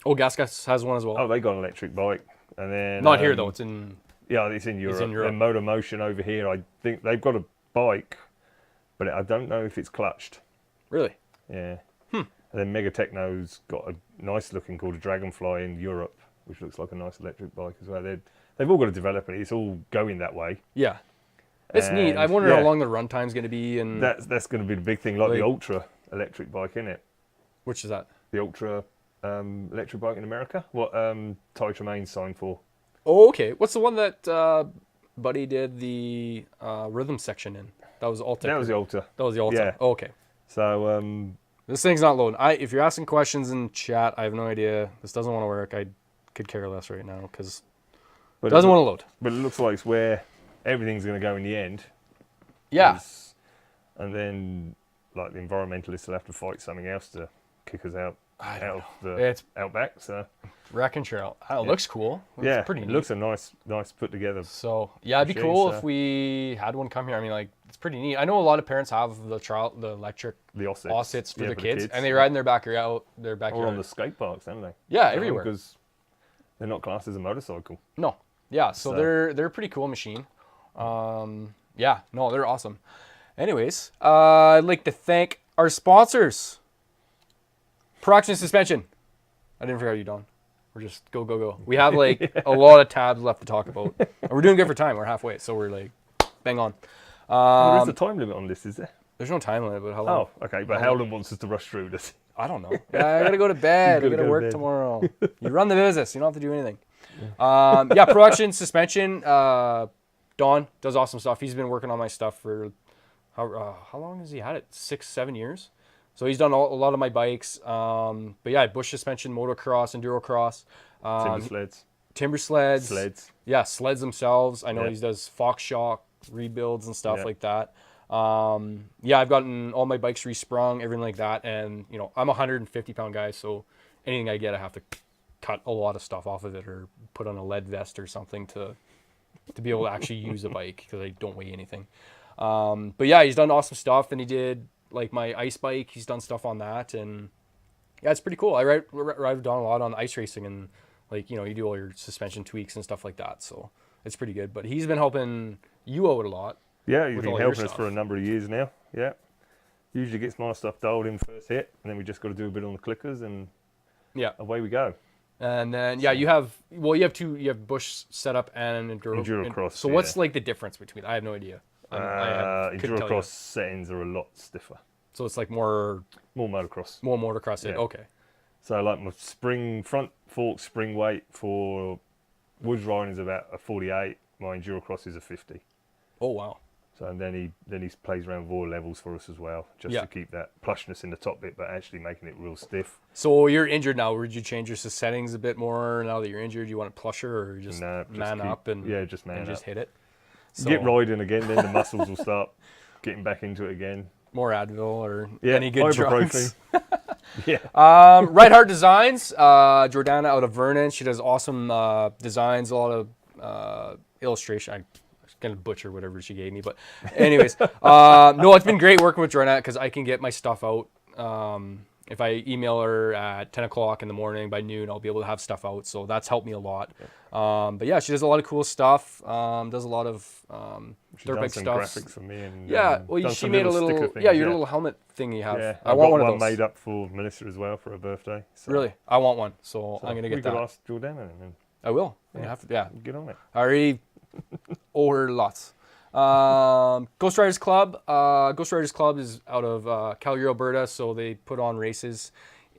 Oh, Gas has one as well. Oh, they got an electric bike, and then Not here though. It's in. Yeah, it's in Europe. in Europe. And Motor Motion over here, I think they've got a bike, but I don't know if it's clutched. Really? Yeah. And then Mega Techno's got a nice looking called a Dragonfly in Europe, which looks like a nice electric bike as well. They've all got to develop it. It's all going that way. Yeah. It's neat. I And, wonder how yeah. long the runtime's going to be. And That's going to be the big thing, like Like- the Ultra electric bike, isn't it? which is that? The Ultra electric bike in America. What Ty Tremaine signed for? Oh, okay. What's the one that Buddy did the rhythm section in? That was Alta. That was the Ultra. That was the Alta. Yeah. Oh, okay. So This thing's not loading. If you're asking questions in chat, I have no idea. This doesn't want to work. I could care less right now because it but doesn't want to load. But it looks like it's where everything's going to go in the end. Yeah. 'Cause- And then, like, the environmentalists will have to fight something else to kick us out of the It's outback. So Wrecking Trail. It looks cool. It's yeah, pretty it neat. looks a nice put together. So yeah, it'd be machine, cool so- if we had one come here. I mean, like, it's pretty neat. I know a lot of parents have the electric The Ossets, Ossets for yeah, their kids, and they ride in their backyard. Their or backyard. on the skate parks, don't they? Yeah, everywhere. Because they're not classed as a motorcycle. No, yeah. So So- they're a pretty cool machine. Yeah, no, they're awesome. Anyways, I'd like to thank our sponsors. Proxy Suspension. I didn't forget you, Don. We're just go. We have like a lot of tabs left to talk about. And we're doing good for time. We're halfway, so we're like bang on. There is a time limit on this, is there? There's no time limit, but how long? Oh, okay. But Howland wants us to rush through this. I don't know. Yeah, I gotta go to bed. I You gotta gotta go to work bed. tomorrow. You run the business. You don't have to do anything. Yeah, production, suspension. Don does awesome stuff. He's been working on my stuff for how long has he had it? 6-7 years. So he's done a lot of my bikes. But yeah, bush suspension, motocross, enduro cross, Timber sleds. timber sleds. Sleds. Yeah, sleds themselves. I know Yeah. he does Fox Shock rebuilds and stuff Yeah. like that. Yeah, I've gotten all my bikes resprung, everything like that. And, you know, I'm a 150-pound guy, so anything I get, I have to cut a lot of stuff off of it or put on a lead vest or something to be able to actually use a bike because I don't weigh anything. But yeah, he's done awesome stuff, and he did, like, my ice bike. He's done stuff on that, and yeah, it's pretty cool. I ride Don a lot on ice racing, and, like, you know, you do all your suspension tweaks and stuff like that, so it's pretty good. But he's been helping you out a lot. Yeah, he's with been all your helping us for a stuff. number of years now. Yeah. Usually gets my stuff dialed in first hit, and then we just got to do a bit on the clickers, and Yeah. away we go. And then, yeah, you have bush setup and enduro. Enduro cross, So what's, yeah. like, the difference between? I have no idea. couldn't tell Enduro you. cross settings are a lot stiffer. So it's like more More motocross. motocross. Yeah. Okay. So like my front fork spring weight for woods riding is about a 48. My enduro cross is a 50. Oh wow. So and then he plays around with all levels for us as well, just Yeah. to keep that plushness in the top bit, but actually making it real stiff. So you're injured now. Would you change your settings a bit more now that you're injured? You want it plusher or just Nah, just man keep- up and yeah, just man just up. hit it? Get So, riding again, then the muscles will start getting back into it again. more Advil or Yeah, any good drugs. Yeah. Right Heart Designs, Jordana out of Vernon. She does awesome designs, a lot of illustration. I'm going to butcher whatever she gave me. But anyways, no, it's been great working with Jordana because I can get my stuff out. If I email her at 10 o'clock in the morning, by noon, I'll be able to have stuff out. So that's helped me a lot. But yeah, she does a lot of cool stuff. Does a lot of She's dirt done bike some stuff. graphics for me. And, Yeah, well, done she some made a sticker little, things, your little helmet thing you have. Yeah, I I've want got one of those. made up for Melissa as well for her birthday. So, Really, I want one, so so I'm gonna we get could that. ask Jordana and then I will. I have to, yeah. get on it. I already owe her lots. Ghost Riders Club. Ghost Riders Club is out of Calgary, Alberta, so they put on races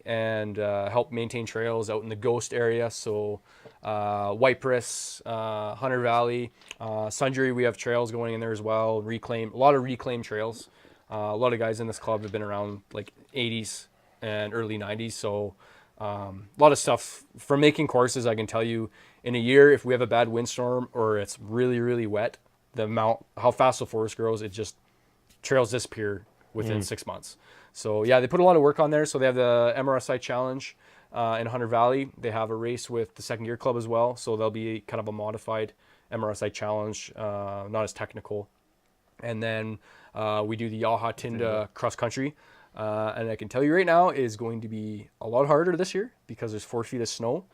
and help maintain trails out in the Ghost area. So Whitepress, Hunter Valley, Sundry. We have trails going in there as well. A lot of reclaimed trails. A lot of guys in this club have been around like 80s and early 90s. So a lot of stuff from making courses. I can tell you in a year, if we have a bad windstorm or it's really, really wet, how fast the forest grows, it just trails disappear within 6 months. So yeah, they put a lot of work on there. So they have the MRSI Challenge in Hunter Valley. They have a race with the Second Gear Club as well. So they'll be kind of a modified MRSI Challenge, not as technical. And then we do the Yaha Tinda cross country. And I can tell you right now, it is going to be a lot harder this year because there's 4 feet of snow.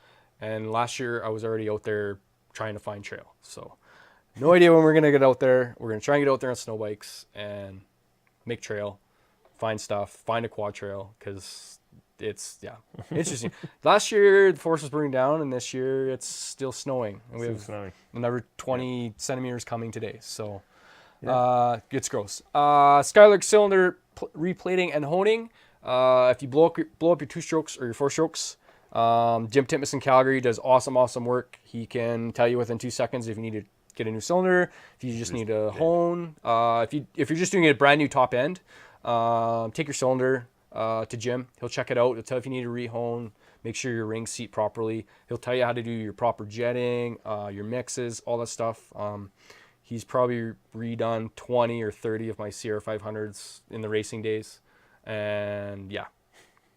And last year I was already out there trying to find trail. So no idea when we're going to get out there. We're going to try and get out there on snow bikes and make trail, find stuff, find a quad trail, because it's, interesting. Last year the forest was burning down, and this year it's still snowing. And we have another 20 centimeters coming today. So it's gross. Skylark cylinder replating and honing. If you blow up your 2-strokes or your 4-strokes, Jim Titmus in Calgary does awesome work. He can tell you within 2 seconds if you need to get a new cylinder, if you just need to hone. If you're just doing a brand new top end, take your cylinder to Jim. He'll check it out. He'll tell you if you need to re-hone, make sure your rings seat properly. He'll tell you how to do your proper jetting, your mixes, all that stuff. He's probably redone 20 or 30 of my CR500s in the racing days. And yeah,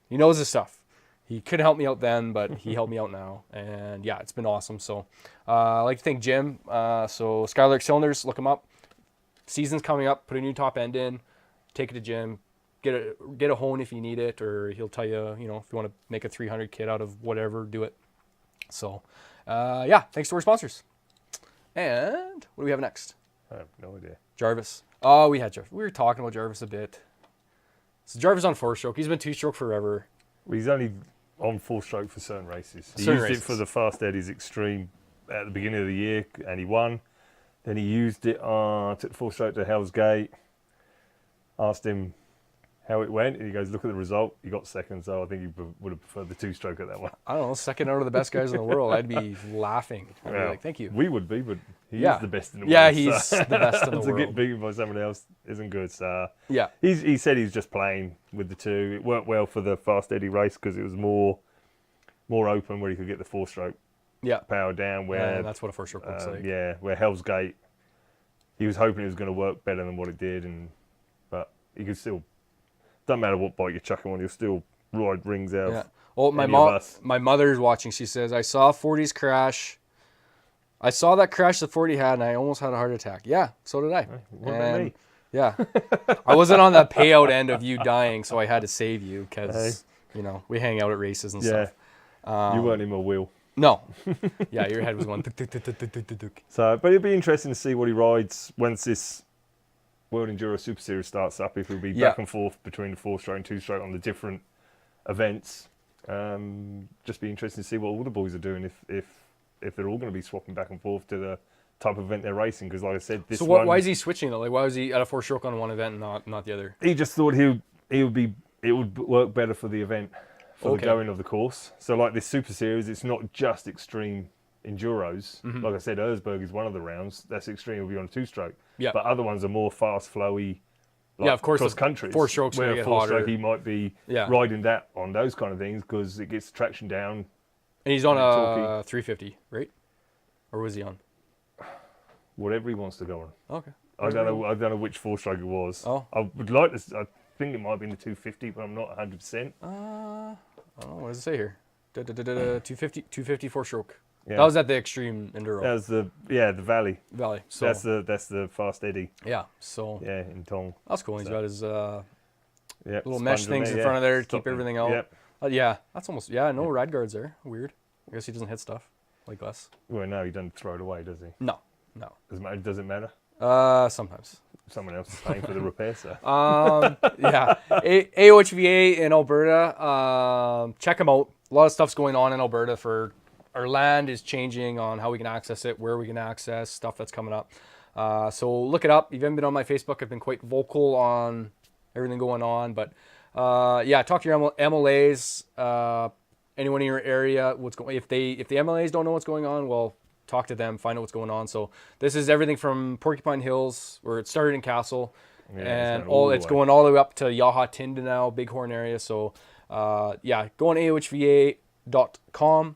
he knows his stuff. He couldn't help me out then, but he helped me out now. And yeah, it's been awesome. So I like to thank Jim. So Skylark Cylinders, look him up. Season's coming up. Put a new top end in. Take it to Jim. Get a hone if you need it, or he'll tell you, if you want to make a 300 kit out of whatever, do it. So yeah, thanks to our sponsors. And what do we have next? I have no idea. Jarvis. Oh, we had Jarvis. We were talking about Jarvis a bit. So Jarvis on 4-stroke. He's been 2-stroke forever. Well, he's only on 4-stroke for certain races. He Certain used races. it for the Fast Eddie's Extreme at the beginning of the year, and he won. Then he used it took the 4-stroke to Hell's Gate. Asked him how it went, and he goes, look at the result. He got second, so I think he would have preferred the 2-stroke at that one. I don't know, second out of the best guys in the world. I'd be laughing. I'd be like, thank you. We would be, but he is the best in the world. Yeah, he's the best in the to world. get beaten by someone else isn't good. So yeah, he said he's just playing with the 2. It worked well for the Fast Eddie race because it was more open, where he could get the 4-stroke power down. Where that's what a 4-stroke looks like. Yeah, where Hell's Gate, he was hoping it was going to work better than what it did, but he could still. Doesn't matter what bike you chuck him on, he'll still ride rings out. Yeah. Well, my mother's watching. She says, I saw 40's crash. I saw that crash the 40 had, and I almost had a heart attack. Yeah, so did I. What about me? Yeah. I wasn't on the payout end of you dying, so I had to save you because, we hang out at races and stuff. You weren't in my wheel. No. Yeah, your head was going. So, but it'd be interesting to see what he rides once this World Enduro Super Series starts up, if he'll be back and forth between the 4-stroke and 2-stroke on the different events. Just be interesting to see what all the boys are doing if they're all going to be swapping back and forth to the type of event they're racing. Because like I said, this why is he switching though? Like, why was he at a 4-stroke on one event and not the other? He just thought it would work better for the event, for the going of the course. So like this Super Series, it's not just extreme enduros. Mm-hmm. Like I said, Erzberg is one of the rounds. That's extreme. Will be on a 2-stroke. Yeah. But other ones are more fast, flowy. Of course. Cross countries. 4-strokes where get 4-stroke hotter. he might be riding that on those kind of things because it gets traction down. And he's on a 350, right? Or was he on? Whatever he wants to go on. Okay. I don't know which 4-stroke it was. Oh. I would like to. I think it might have been the 250, but I'm not 100%. I don't know. What does it say here? 250 4-stroke. Yeah. That was at the Extreme Enduro. That was the Valley. So that's the Fast Eddie. Yeah. So in Tong. that's cool. He's got his little sponge mesh things in front of there to keep everything out. Yep. Yeah, that's almost no rad guards there. Weird. I guess he doesn't hit stuff like us. Well, no, he doesn't throw it away, does he? No. Does it matter? Sometimes. Someone else is paying for the repair, so. Yeah. AOHVA in Alberta. Check them out. A lot of stuff's going on in Alberta. For our land is changing on how we can access it, where we can access stuff that's coming up. So look it up. If you haven't been on my Facebook, I've been quite vocal on everything going on. But talk to your MLAs. anyone in your area, if the MLAs don't know what's going on, well, talk to them, find out what's going on. So this is everything from Porcupine Hills, where it started in Castle, and it's going all the way up to Yaha Tinda now, Bighorn area. So yeah, go on AOHVA.com.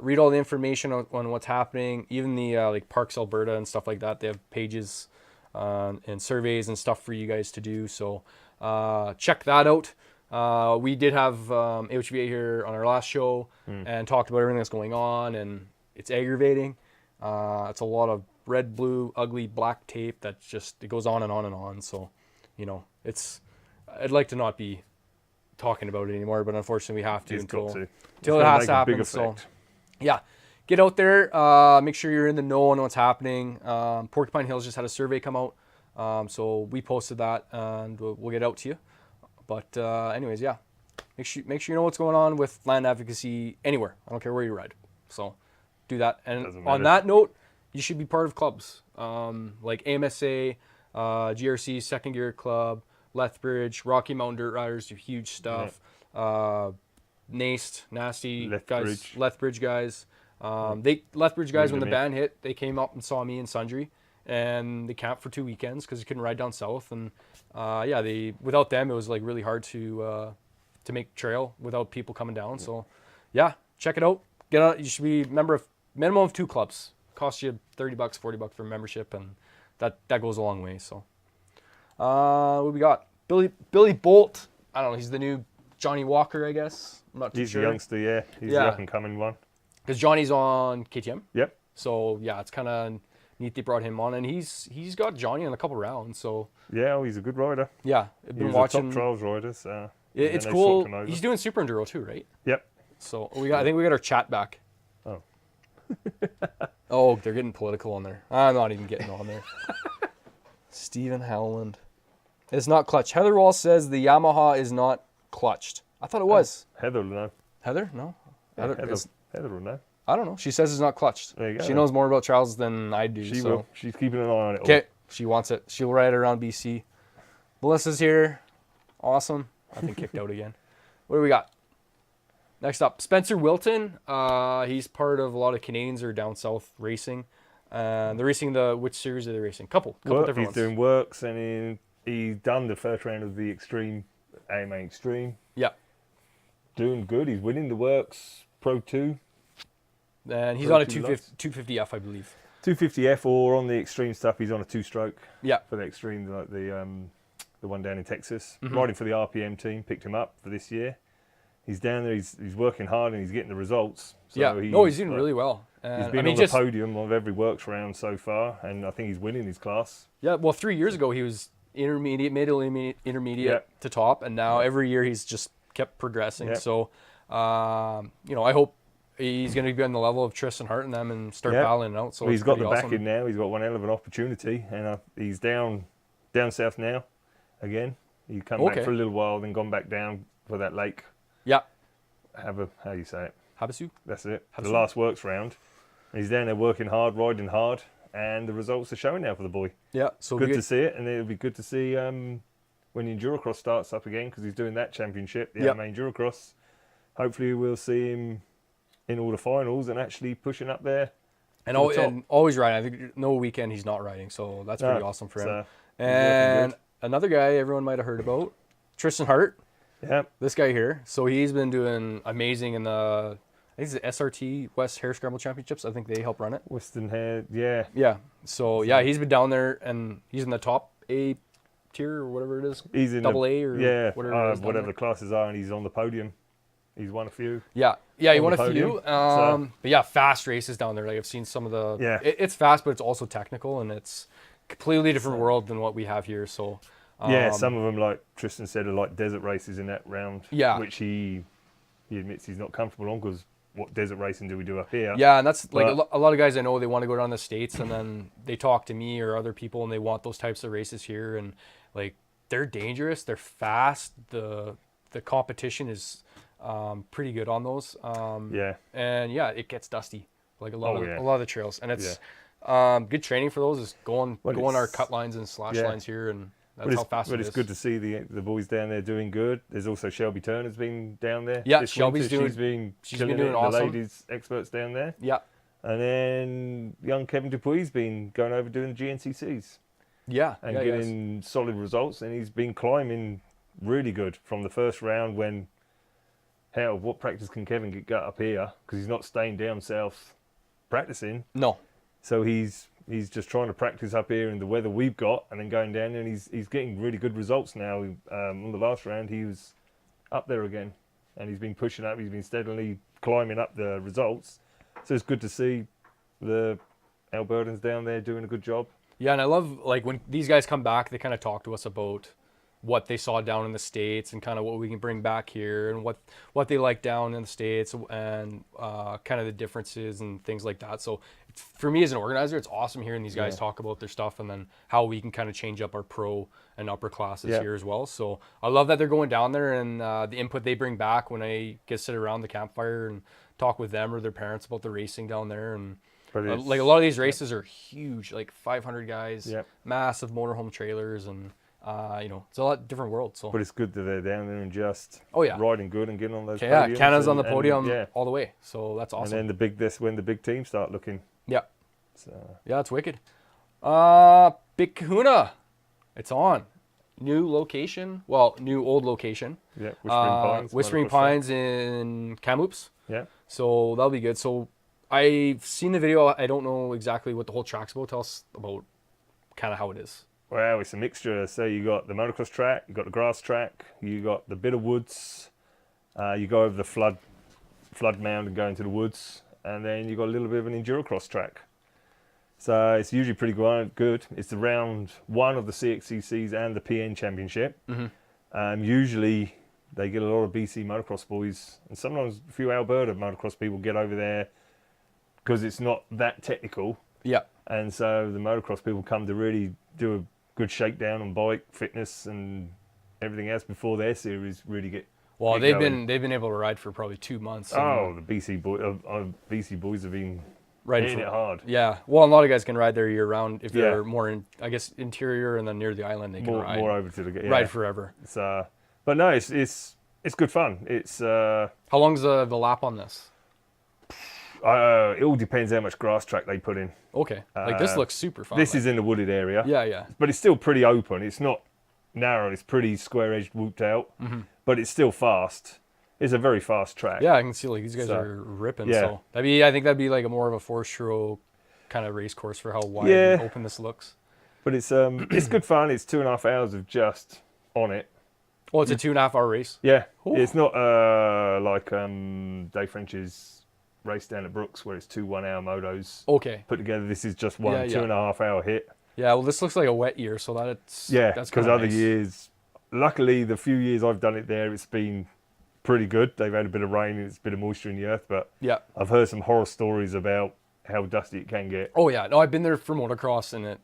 Read all the information on what's happening, even the like Parks Alberta and stuff like that. They have pages and surveys and stuff for you guys to do. So check that out. We did have AOHVA here on our last show and talked about everything that's going on, and it's aggravating. It's a lot of red, blue, ugly, black tape that just, it goes on and on and on. So, you know, I'd like to not be talking about it anymore, but unfortunately we have to until it has to happen. So yeah, get out there, make sure you're in the know on what's happening. Porcupine Hills just had a survey come out, so we posted that, and we'll get out to you. But anyways, yeah, make sure you know what's going on with land advocacy anywhere. I don't care where you ride, so do that. And on that note, you should be part of clubs like AMSA, GRC, Second Gear Club, Lethbridge, Rocky Mountain Dirt Riders do huge stuff. Nasty guys, Lethbridge guys. Lethbridge guys, when the ban hit, they came up and saw me in Sundry, and they camped for 2 weekends because they couldn't ride down south. And yeah, without them, it was like really hard to make trail without people coming down. So yeah, check it out. Get on. You should be a member of minimum of 2 clubs. Costs you $30, $40 for membership, and that goes a long way. So what we got? Billy Bolt. I don't know. He's the new Johnny Walker, I guess. I'm not too sure. He's the youngster, yeah. He's the up and coming one. Because Johnny's on KTM. Yep. So yeah, it's kind of neat they brought him on, and he's got Johnny in a couple rounds. So yeah, well, he's a good rider. Yeah, I've been watching. A top trials rider. So it's cool. He's doing Super Enduro too, right? Yep. So I think we got our chat back. Oh. Oh, they're getting political on there. I'm not even getting on there. Stephen Howland. It's not clutch. Heather Wall says the Yamaha is not clutched. I thought it was. Heather will know. Heather? No. Yeah, Heather will know. I don't know. She says it's not clutched. There you go. She knows more about trials than I do. She will. She's keeping an eye on it. Okay. She wants it. She'll ride it around BC. Melissa's here. Awesome. I think kicked out again. What do we got? Next up, Spencer Wilton. He's part of a lot of Canadians who are down south racing. They're racing which series are they racing? Couple different ones. He's doing works, and he's done the first round of the Extreme, AMA Extreme. Yeah. Doing good. He's winning the works Pro 2. And he's on a 250F, I believe. 250F, or on the Extreme stuff, he's on a 2-stroke. Yeah. For the Extreme, like the one down in Texas. Mm-hmm. Riding for the RPM team, picked him up for this year. He's down there, he's working hard, and he's getting the results. So yeah, he's doing really well. He's been on the podium of every works round so far, and I think he's winning his class. Yeah, well, 3 years ago he was intermediate, middle intermediate to top, and now every year he's just kept progressing. So, you know, I hope he's going to be on the level of Trystan Hart and them and start battling it out. So he's got the backing now. He's got one hell of an opportunity, and he's down south now again. He come back for a little while, then gone back down for that lake. Yeah. How do you say it? Havasu? That's it. Havasu. The last works round. He's down there working hard, riding hard, and the results are showing now for the boy. Yeah. So good to see it, and it'll be good to see when the Endurocross starts up again, because he's doing that championship, the AMA Endurocross. Hopefully we'll see him in all the finals and actually pushing up there. And always riding. I think no weekend he's not riding, so that's pretty awesome for him. So, and another guy everyone might have heard about, Trystan Hart. Yeah. This guy here. So he's been doing amazing in I think it's the SRT West Hare Scramble Championships. I think they help run it. Western Hare, yeah. Yeah. So yeah, he's been down there, and he's in the top A tier or whatever it is. He's in double A or whatever the classes are, and he's on the podium. He's won a few. Yeah, he won a few. But yeah, fast races down there. Like I've seen some of the. Yeah. It's fast, but it's also technical, and it's a completely different world than what we have here. So. Yeah, some of them, like Trystan said, are like desert races in that round. Yeah. Which he admits he's not comfortable on, because what desert racing do we do up here? Yeah, and that's like a lot of guys I know, they want to go down the States, and then they talk to me or other people, and they want those types of races here, and like they're dangerous, they're fast, the competition is pretty good on those. Yeah. And yeah, it gets dusty, like a lot of the trails, and it's good training for those is going our cut lines and slash lines here, and That's how fast but it is. it's good to see the boys down there doing good. There's also Shelby Turner's been down there. Yeah, this Shelby's winter. doing. She's been been doing it, awesome. The ladies experts down there. Yeah. And then young Kevin Dupuis been going over doing the GNCCs Yeah. and yeah, getting solid results. And he's been climbing really good from the first round when, hell, what practice can Kevin get up here? Because he's not staying down south practicing. No. So he's just trying to practice up here in the weather we've got and then going down there. And he's getting really good results now. On the last round, he was up there again. And he's been pushing up. He's been steadily climbing up the results. So it's good to see the Albertans down there doing a good job. Yeah, and I love like when these guys come back, they kind of talk to us about what they saw down in the States and kind of what we can bring back here and what they like down in the States and kind of the differences and things like that. So for me as an organizer, it's awesome hearing these guys talk about their stuff and then how we can kind of change up our pro and upper classes here as well. So I love that they're going down there and the input they bring back when I get to sit around the campfire and talk with them or their parents about the racing down there. And like a lot of these races are huge, like 500 guys, massive motorhome trailers, and it's a lot different world. So, but it's good that they're down there and just riding good and getting on those. Yeah, podiums Canada's on the podium and, all the way. So that's awesome. And then that's when the big teams start looking. Yeah. So. Yeah, it's wicked. Big Kahuna, it's on. New location, new old location. Yeah, Whispering Pines. Whispering Pines in Kamloops. Yeah. So that'll be good. So I've seen the video. I don't know exactly what the whole track's about. Tell us about kind of how it is. Well, it's a mixture. So you got the motocross track, you got the grass track, you got the bit of woods. You go over the flood mound and go into the woods, and then you got a little bit of an endurocross track. So it's usually pretty good. It's the round one of the CXCCs and the PN Championship. Usually they get a lot of BC motocross boys, and sometimes a few Alberta motocross people get over there because it's not that technical. Yeah. And so the motocross people come to really do a good shakedown on bike fitness and everything else before their series really get. Well, they've been able to ride for probably 2 months. Oh, the BC boys have been hitting it hard. Yeah. Well, a lot of guys can ride there year round if you're more in, I guess, interior and then near the island they can ride. More over to the ride forever. It's but no, it's good fun. It's how long's the lap on this? It all depends how much grass track they put in. Okay. Like this looks super fun. This is in the wooded area. Yeah, yeah. But it's still pretty open. It's not narrow. It's pretty square-edged, whooped out. But it's still fast. It's a very fast track. Yeah, I can see like these guys are ripping. Yeah. So I think that'd be like more of a 4-stroke kind of race course for how wide and open this looks. But it's good fun. It's 2.5 hours of just on it. Well, it's a 2.5-hour race. Yeah. Ooh. It's not like Dave French's race down at Brooks where it's 2 1-hour motos put together. This is just one 2.5 hour hit. Yeah, well, this looks like a wet year, so that's because other years, luckily the few years I've done it there, it's been pretty good. They've had a bit of rain and it's a bit of moisture in the earth, but I've heard some horror stories about how dusty it can get. Oh yeah, no, I've been there for motocross and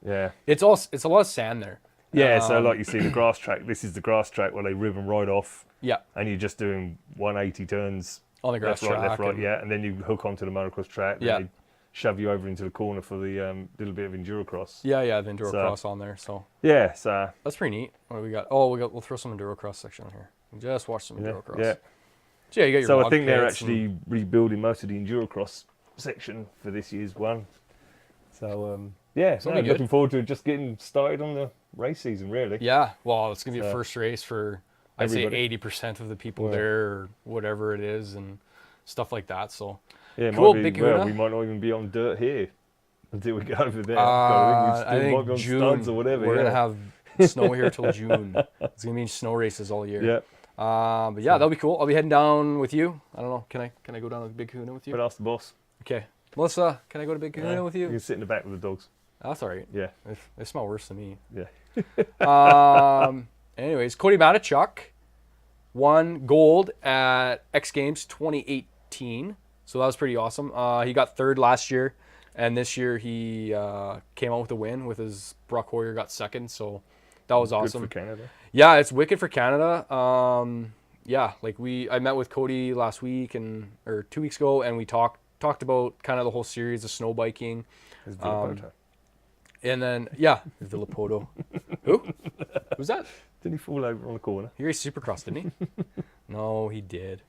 it's a lot of sand there. Yeah, so like you see the grass track, this is the grass track where they rib them right off. Yeah. And you're just doing 180 turns. On the grass track. Left, right, and then you hook onto the motocross track. Then they shove you over into the corner for the little bit of endurocross. Yeah, the endurocross on there. So so that's pretty neat. What do we got? Oh, we'll throw some endurocross section on here. Just watch some endurocross. Yeah. So you got your. So I think they're actually rebuilding most of the endurocross section for this year's one. So looking forward to just getting started on the race season. Really. Yeah. Well, it's gonna be a first race for. I'd say 80% of the people there, or whatever it is, and stuff like that. So, cool. Big Kahuna. We might not even be on dirt here until we get over there. I think might be on June studs or whatever. We're gonna have snow here till June. It's gonna be snow races all year. Yeah. But that'll be cool. I'll be heading down with you. I don't know. Can I go down to Big Kahuna with you? But ask the boss. Okay, Melissa, can I go to Big Kahuna with you? You can sit in the back with the dogs. That's all right. Yeah. They smell worse than me. Yeah. Anyways, Cody Matechuck won gold at X Games 2018. So that was pretty awesome. He got third last year, and this year he came out with a win with his Brock Hoyer got second. So that was awesome. Good for Canada. Yeah, it's wicked for Canada. I met with Cody last week or 2 weeks ago, and we talked about kind of the whole series of snow biking. And then Villapoto. Who? Who's that? Didn't he fall over on the corner? He raced Supercross, didn't he? No, he did.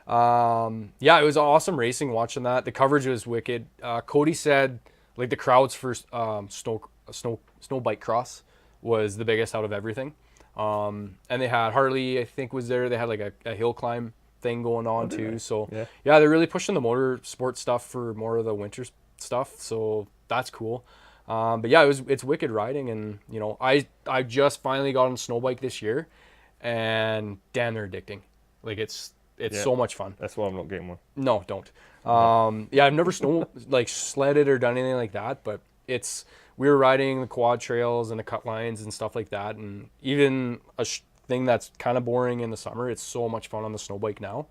Yeah, it was awesome racing watching that. The coverage was wicked. Cody said like the crowd's first snow bike cross was the biggest out of everything. And they had Harley, I think, was there. They had like a hill climb thing going on too. So yeah, they're really pushing the motorsport stuff for more of the winter stuff. So that's cool. But yeah, it's wicked riding, and you know, I just finally got on a snow bike this year, and damn, they're addicting. Like it's so much fun. That's why I'm not getting one. No, don't. Yeah, I've never sledded or done anything like that, but we were riding the quad trails and the cut lines and stuff like that, and even a thing that's kind of boring in the summer, it's so much fun on the snow bike now.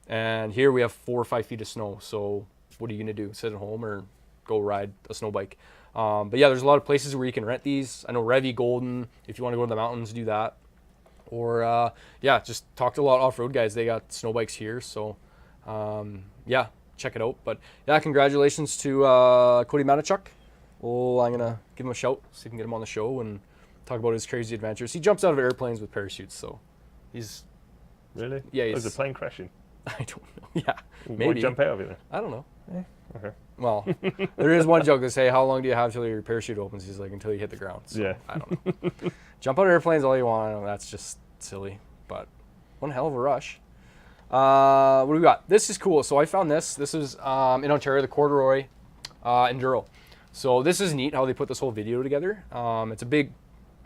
And here we have 4 or 5 feet of snow, so what are you gonna do? Sit at home or go ride a snow bike? But yeah, there's a lot of places where you can rent these. I know Revy Golden, if you want to go to the mountains, do that. Or yeah, just talk to a lot of off-road guys. They got snow bikes here, so yeah, check it out. But yeah, congratulations to Cody Matechuck. Well, I'm gonna give him a shout, see if we can get him on the show and talk about his crazy adventures. He jumps out of airplanes with parachutes, so he's really he's a plane crashing. I don't know. Yeah, maybe maybe why jump out of it then? I don't know. Okay. Well, there is one joke that say, "How long do you have till your parachute opens?" He's like, "Until you hit the ground." So, yeah. I don't know. Jump out of airplanes all you want. I know that's just silly, but one hell of a rush. What do we got? This is cool. So I found this. This is in Ontario, the Corduroy Enduro. So this is neat how they put this whole video together. It's a big,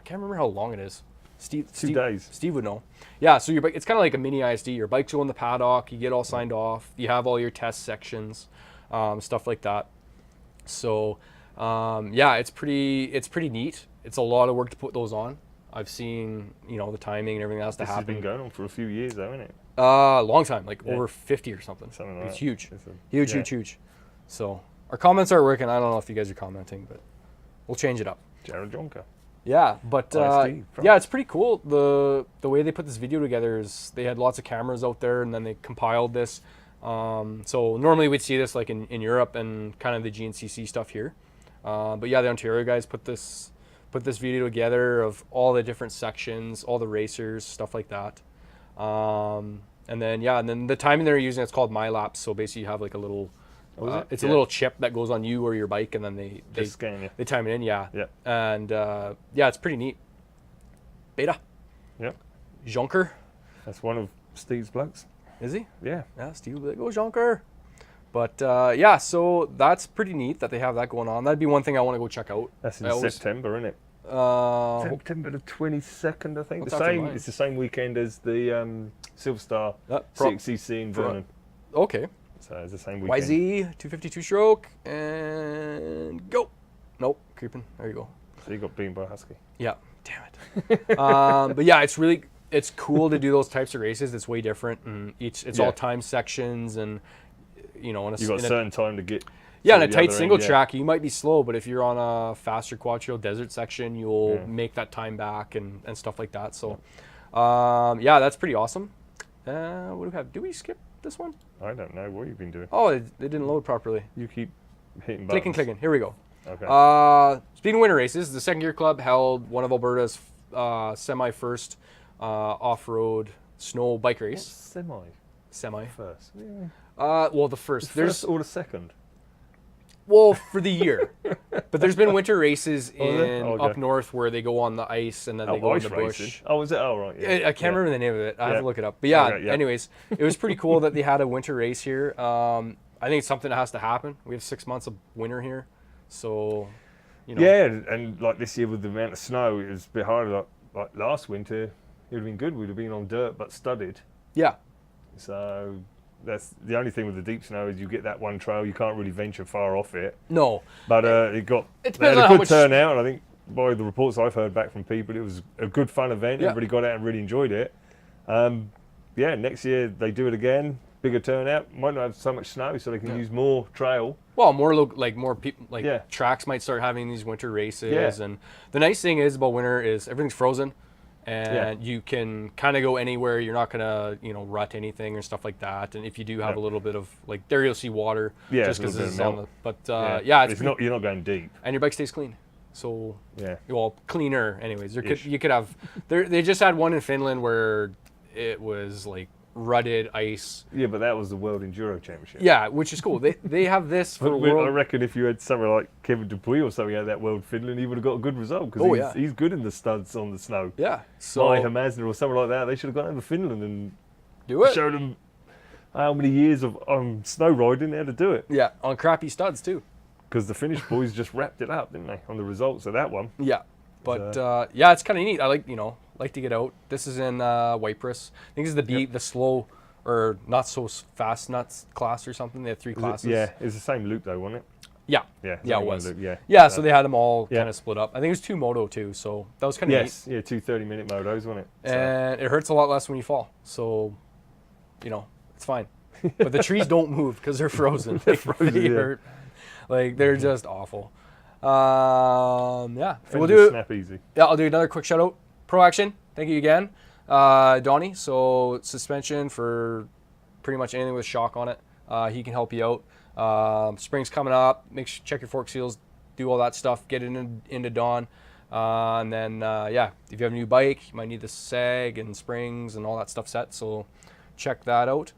I can't remember how long it is. Steve 2 days. Steve would know. Yeah, so your bike, it's kind of like a mini ISD. Your bike's go in the paddock, you get all signed off, you have all your test sections, stuff like that. So yeah, it's pretty neat. It's a lot of work to put those on. I've seen, you know, the timing and everything that has to happen. This has been going on for a few years, though, isn't it? Long time, like over 50 or something. Something like it's that. huge. It's huge. So our comments aren't working. I don't know if you guys are commenting, but we'll change it up. Jared Jonker. Yeah, but ISDE, yeah, it's pretty cool. The way they put this video together is they had lots of cameras out there, and then they compiled this. So normally we'd see this like in Europe and kind of the GNCC stuff here. But yeah, the Ontario guys put this video together of all the different sections, all the racers, stuff like that. And then the timing they're using, it's called MyLapse. So basically you have like a little, it's a little chip that goes on you or your bike, and then they scan you. They time it in, yeah. And yeah, it's pretty neat. Beta. Yep. Jonker. That's one of Steve's blokes. Is he? Yeah. Yeah, Steve will be like, "Oh, Jonker." But yeah, so that's pretty neat that they have that going on. That'd be one thing I want to go check out. That's in September, isn't it? September the 22nd, I think. It's the same weekend as the Silver Star CXCC in Vernon. Okay. So it's the same weekend. YZ 252 stroke and go. Nope, creeping. There you go. So you got beaten by a Husky. Yeah. Damn it. But yeah, it's cool to do those types of races. It's way different, and it's all time sections, and you know, you got a certain time to get. Yeah, in a tight single track, you might be slow, but if you're on a faster quad trail desert section, you'll make that time back and stuff like that. So, yeah, that's pretty awesome. What do we have? Do we skip this one? I don't know what you've been doing. Oh, it didn't load properly. You keep hitting buttons. Clicking. Here we go. Okay. Speaking of winter races, the Second Gear Club held one of Alberta's semi-first off-road snow bike race. Semi. First. Yeah. Well, the first. First or the second? Well, for the year. But there's been winter races up north where they go on the ice and then they go in the bush. Racing. Oh, is it? Oh, right. Yeah. I can't remember the name of it. I have to look it up. But yeah, anyways, it was pretty cool that they had a winter race here. I think it's something that has to happen. We have 6 months of winter here. So, you know. Yeah, and like this year with the amount of snow, it was a bit harder. Like last winter, it would have been good. We'd have been on dirt but studded. Yeah. So that's the only thing with the deep snow is you get that one trail, you can't really venture far off it. No. But they had a good turnout, and I think by the reports I've heard back from people, it was a good fun event. Everybody got out and really enjoyed it. Yeah, next year they do it again, bigger turnout. Might not have so much snow, so they can use more trail. Well, more people, tracks might start having these winter races. And the nice thing is about winter is everything's frozen. And you can kind of go anywhere. You're not gonna, rut anything or stuff like that. And if you do have a little bit of there, you'll see water. Yeah, just because it's on the. But you're not going deep. And your bike stays clean. So Yeah. well, cleaner. Anyways, Ish. you could have. They just had one in Finland where it was like rutted ice. Yeah, but that was the World Enduro Championship. Yeah, which is cool. They have this for But I world. reckon if you had someone like Kevin Dupuis or something at that World Finland, he would have got a good result because Oh, yeah. he's good in the studs on the snow. Yeah, so Like Hamazner or someone like that, they should have gone over Finland and do it. showed them how many years of snow riding how to do it. Yeah, on crappy studs too. Because the Finnish boys just wrapped it up, didn't they, on the results of that one? Yeah, but yeah, it's kind of neat. I like to get out. This is in Ypres. I think this is the slow or not so fast nuts class or something. They have 3 classes. Yeah, it's the same loop though, wasn't it? Yeah, Yeah, yeah, only it one was. loop, yeah. Yeah, so they had them all Yeah. kind of split up. I think it was 2 moto too, so that was kind of Yes, yeah, 2 30-minute motos, wasn't it? So, and it hurts a lot less when you fall. So, it's fine. But the trees don't move because they're frozen. They yeah. hurt. Like they're just awful. Yeah, we'll fenders do. snap easy. Yeah, I'll do another quick shout out. Pro Action, thank you again, Donnie. So suspension for pretty much anything with shock on it. He can help you out. Spring's coming up. Check your fork seals. Do all that stuff. Get it into Don. And then, yeah, if you have a new bike, you might need the sag and springs and all that stuff set. So check that out.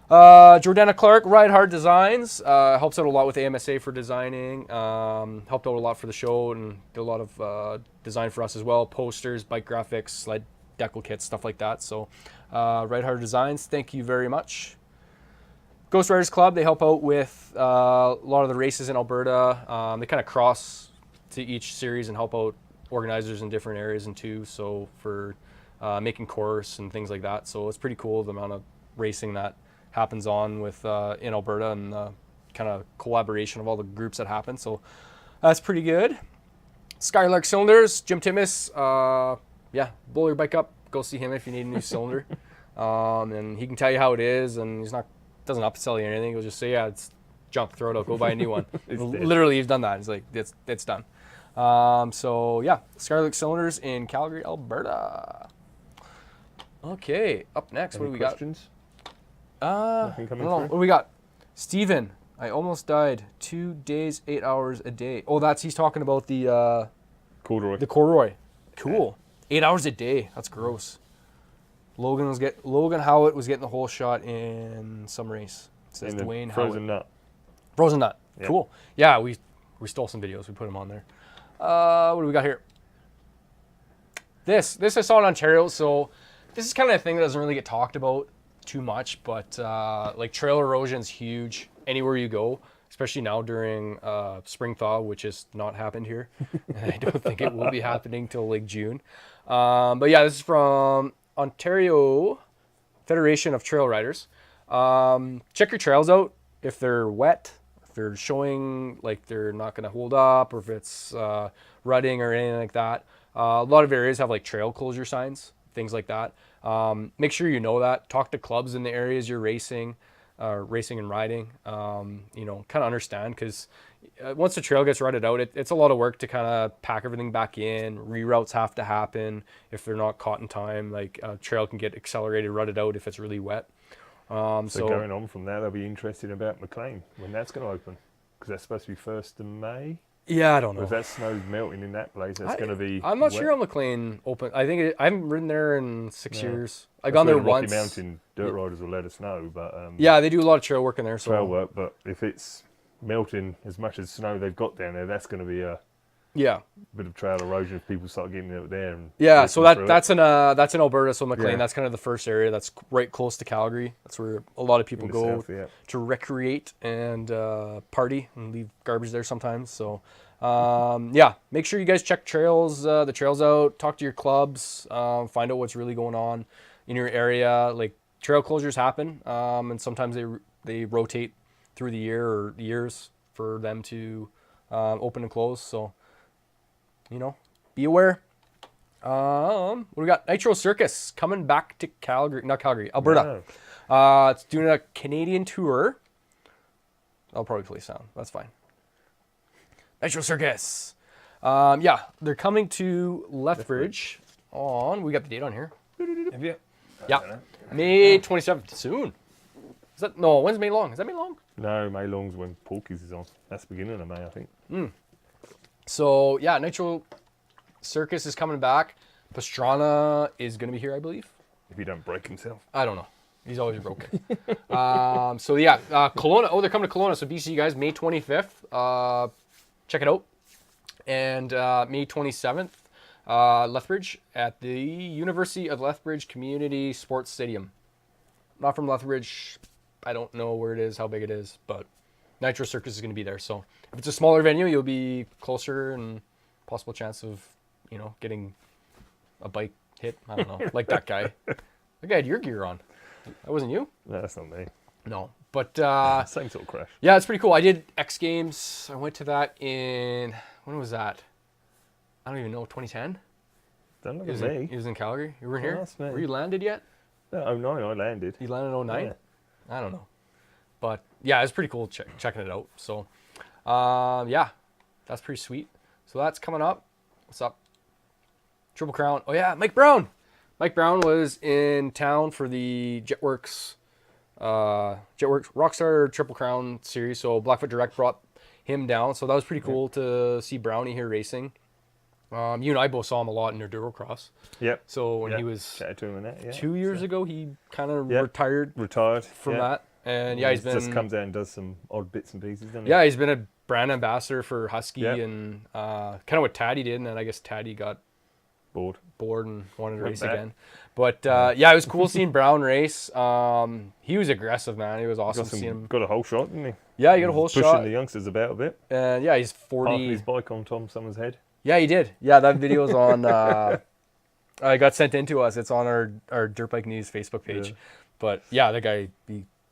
Jordana Clark, Ride Hard Designs, helps out a lot with AMSA for designing. Helped out a lot for the show and did a lot of design for us as well. Posters, bike graphics, sled decal kits, stuff like that. So Ride Hard Designs, thank you very much. Ghost Riders Club, they help out with a lot of the races in Alberta. They kind of cross to each series and help out organizers in different areas and too. So for making course and things like that. So it's pretty cool the amount of racing that happens on with in Alberta and kind of collaboration of all the groups that happen. So that's pretty good. Skylark Cylinders, Jim Timmis. Yeah, blow your bike up. Go see him if you need a new cylinder. And he can tell you how it is, and doesn't upsell you or anything. He'll just say, yeah, it's junk, throw it out, go buy a new one. Literally, he's done that. He's like, it's done. So yeah, Skylark Cylinders in Calgary, Alberta. Okay, up next, what do we got? Questions? I coming don't know. through? What do we got? Steven, I almost died. 2 days, 8 hours a day. Oh, he's talking about the Corduroy. Corduroy. Cool. 8 hours a day. That's gross. Logan Howitt was getting the whole shot in some race. It says In the Dwayne frozen Howitt. nut. Frozen nut. Yeah. Cool. Yeah, we stole some videos. We put them on there. What do we got here? This I saw in Ontario. So this is kind of a thing that doesn't really get talked about too much, but like trail erosion's huge anywhere you go, especially now during spring thaw, which has not happened here. And I don't think it will be happening till like June. But yeah, this is from Ontario Federation of Trail Riders. Check your trails out if they're wet, if they're showing like they're not going to hold up, or if it's rutting or anything like that. A lot of areas have like trail closure signs, things like that. Make sure you know that. Talk to clubs in the areas you're racing and riding. Kind of understand, because once the trail gets rutted out, it's a lot of work to kind of pack everything back in. Reroutes have to happen if they're not caught in time. Like trail can get accelerated, rutted out if it's really wet. So going on from there, they'll be interested about McLean when that's going to open, because that's supposed to be 1st of May. Yeah, I don't know. If that snow's melting in that place, that's going to be. I'm not wet. sure on McLean open. I think I haven't ridden there in 6 years. I've That's gone there where the once. Rocky Mountain dirt riders will let us know, but Yeah, they do a lot of trail work in there. So trail work. But if it's melting as much as snow they've got down there, that's going to be a yeah, bit of trail erosion if people start getting out there. And yeah. So racing through that's in Alberta. So McLean, Yeah. that's kind of the first area that's right close to Calgary. That's where a lot of people in the go south, yeah. to recreate and party and leave garbage there sometimes. So yeah, make sure you guys check the trails out. Talk to your clubs. Find out what's really going on in your area. Like trail closures happen, and sometimes they rotate through the year or years for them to open and close. So be aware. What do we got? Nitro Circus coming back to Alberta. It's doing a Canadian tour. I'll probably play sound. That's fine. Nitro Circus. Yeah, they're coming to Lethbridge on. We got the date on here. Have you? Yeah, May 27th. Soon. Is that no? When's May long? Is that May long? No, May Long's when Porky's is on. That's the beginning of May, I think. So yeah, Nitro Circus is coming back. Pastrana is going to be here, I believe. If he don't break himself. I don't know. He's always broken. So yeah, Kelowna. Oh, they're coming to Kelowna. So BC guys, May 25th. Check it out. And May 27th, Lethbridge at the University of Lethbridge Community Sports Stadium. Not from Lethbridge. I don't know where it is, how big it is, but Nitro Circus is going to be there. So if it's a smaller venue, you'll be closer and possible chance of, you know, getting a bike hit. I don't know, like that guy. That guy had your gear on. That wasn't you? No, that's not me. No. But Same sort of crash. yeah, it's pretty cool. I did X Games. I went to that in, when was that? I don't even know, 2010? Don't look It at was, me. it was in Calgary. You were here? that's me. Were you landed yet? No, 09 I landed. You landed in 09? Yeah. I don't know. But yeah, it's pretty cool checking it out. So yeah, that's pretty sweet. So that's coming up. What's up? Triple Crown. Oh yeah, Mike Brown. Mike Brown was in town for the JETWERX Rockstar Triple Crown series. So Blackfoot Direct brought him down. So that was pretty cool to see Brownie here racing. You and I both saw him a lot in Enduro Cross. Yep. So when he was chatted to him and that, yeah. 2 years ago, he kind of Yeah. retired Retired from that. And yeah, he's been just comes out and does some odd bits and pieces, doesn't he? yeah, he's been a brand ambassador for Husky Yep. and kind of what Taddy did, and then I guess Taddy got bored and wanted to Went race back. again. But yeah, it was cool seeing Brown race. He was aggressive, man. It was awesome seeing him. Got a whole shot, didn't he? Yeah, he got a whole Pushing shot. the youngsters about a bit. And yeah, he's 40. Parking his bike on Tom Summers' head. Yeah, he did. Yeah, that video's on. I got sent in to us. It's on our Dirt Bike News Facebook page. Yeah. But yeah, the guy,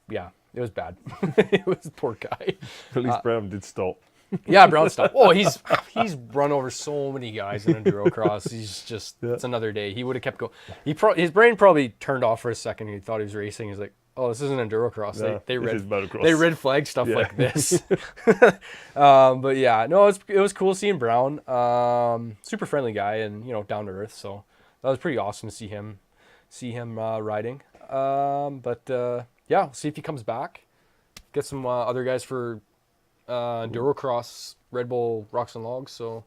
yeah, it was bad. It was a poor guy. At least Brown did stop. Yeah, Brown stuff. Oh, he's run over so many guys in Enduro Cross. He's just it's another day. He would have kept going. His brain probably turned off for a second. He thought he was racing. He's like, oh, this isn't Enduro Cross. No, They this is motocross. they red flag stuff Yeah. like this. But yeah, no, it was cool seeing Brown. Super friendly guy and down to earth. So that was pretty awesome to see him riding. But yeah, we'll see if he comes back. Get some other guys for Enduro Cross, Redbull, Rocks and Logs. So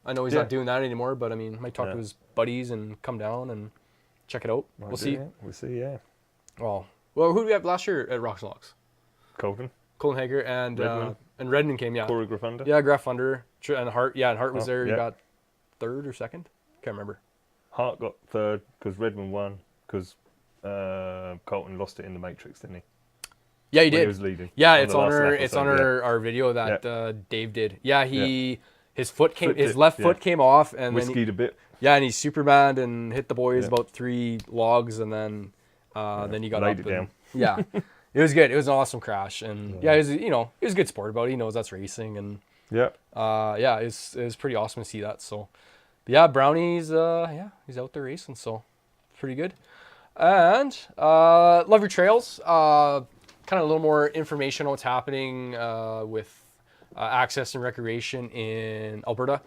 I know he's not doing that anymore, but I mean, might talk to his buddies and come down and check it out. We'll see. We'll see, yeah. Well, who did we have last year at Rocks and Logs? Colton. Colin Hager and Redmond. Redmond came, yeah. Corey Graffunder. Yeah, Graffunder and Hart. Yeah, and Hart was there. He yeah. got third or second. Can't remember. Hart got third because Redmond won because Colton lost it in the Matrix, didn't he? Yeah, he When did. he was leading. Yeah, On it's the on last lap or it's so, on our video that Dave did. Yeah, his foot came, his left foot came off, and Whiskeyed a bit. Yeah, and he supermaned and hit the boys about 3 logs, and then he got laid up it down. Yeah, it was good. It was an awesome crash, and it was he was a good sport about it. He knows that's racing, and Yeah. yeah, it was pretty awesome to see that. So, but yeah, Brownie's he's out there racing, so pretty good. And Love Your Trails, kind of a little more information on what's happening with access and recreation in Alberta.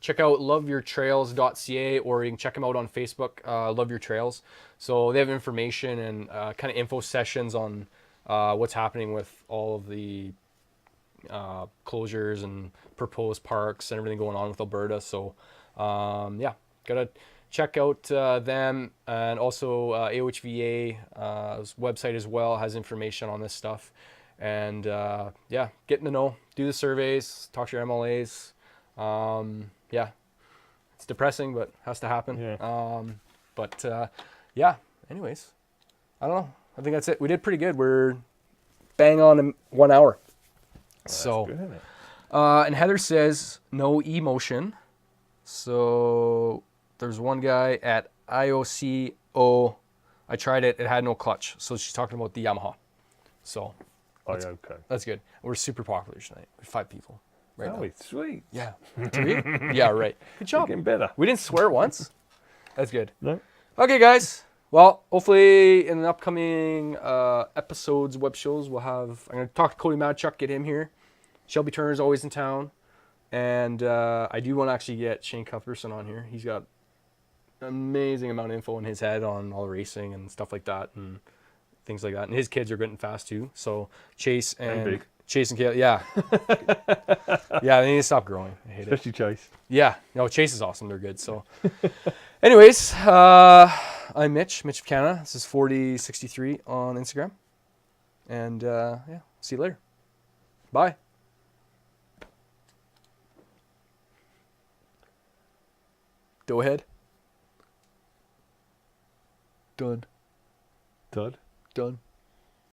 Check out loveyourtrails.ca, or you can check them out on Facebook, Love Your Trails. So they have information and kind of info sessions on what's happening with all of the closures and proposed parks and everything going on with Alberta. So yeah, gotta check out them, and also AOHVA website as well has information on this stuff. And yeah, getting to know, do the surveys, talk to your MLAs. Yeah, it's depressing, but has to happen. Yeah. But yeah, anyways, I don't know. I think that's it. We did pretty good. We're bang on 1 hour. So, That's good, isn't it? and Heather says no emotion. So there's one guy at IOCO. I tried it. It had no clutch. So she's talking about the Yamaha. So Okay. that's good. We're super popular tonight. We're 5 people. Right Oh, now. it's sweet. Yeah. 3? Yeah, right. Good job. Getting better. We didn't swear once. That's good. No? Okay, guys. Well, hopefully in the upcoming episodes, web shows, we'll have... I'm going to talk to Cody Matechuck, get him here. Shelby Turner's always in town. And I do want to actually get Shane Cuthbertson on here. He's got an amazing amount of info in his head on all the racing and stuff like that and things like that. And his kids are getting fast too. So Chase and big. Chase and Kale, yeah. Yeah, they need to stop growing. I hate it. Especially Chase. Yeah, no, Chase is awesome. They're good. So, anyways, I'm Mitch of Canada. This is 4063 on Instagram. And yeah, see you later. Bye. Go ahead. Done. Todd? Done.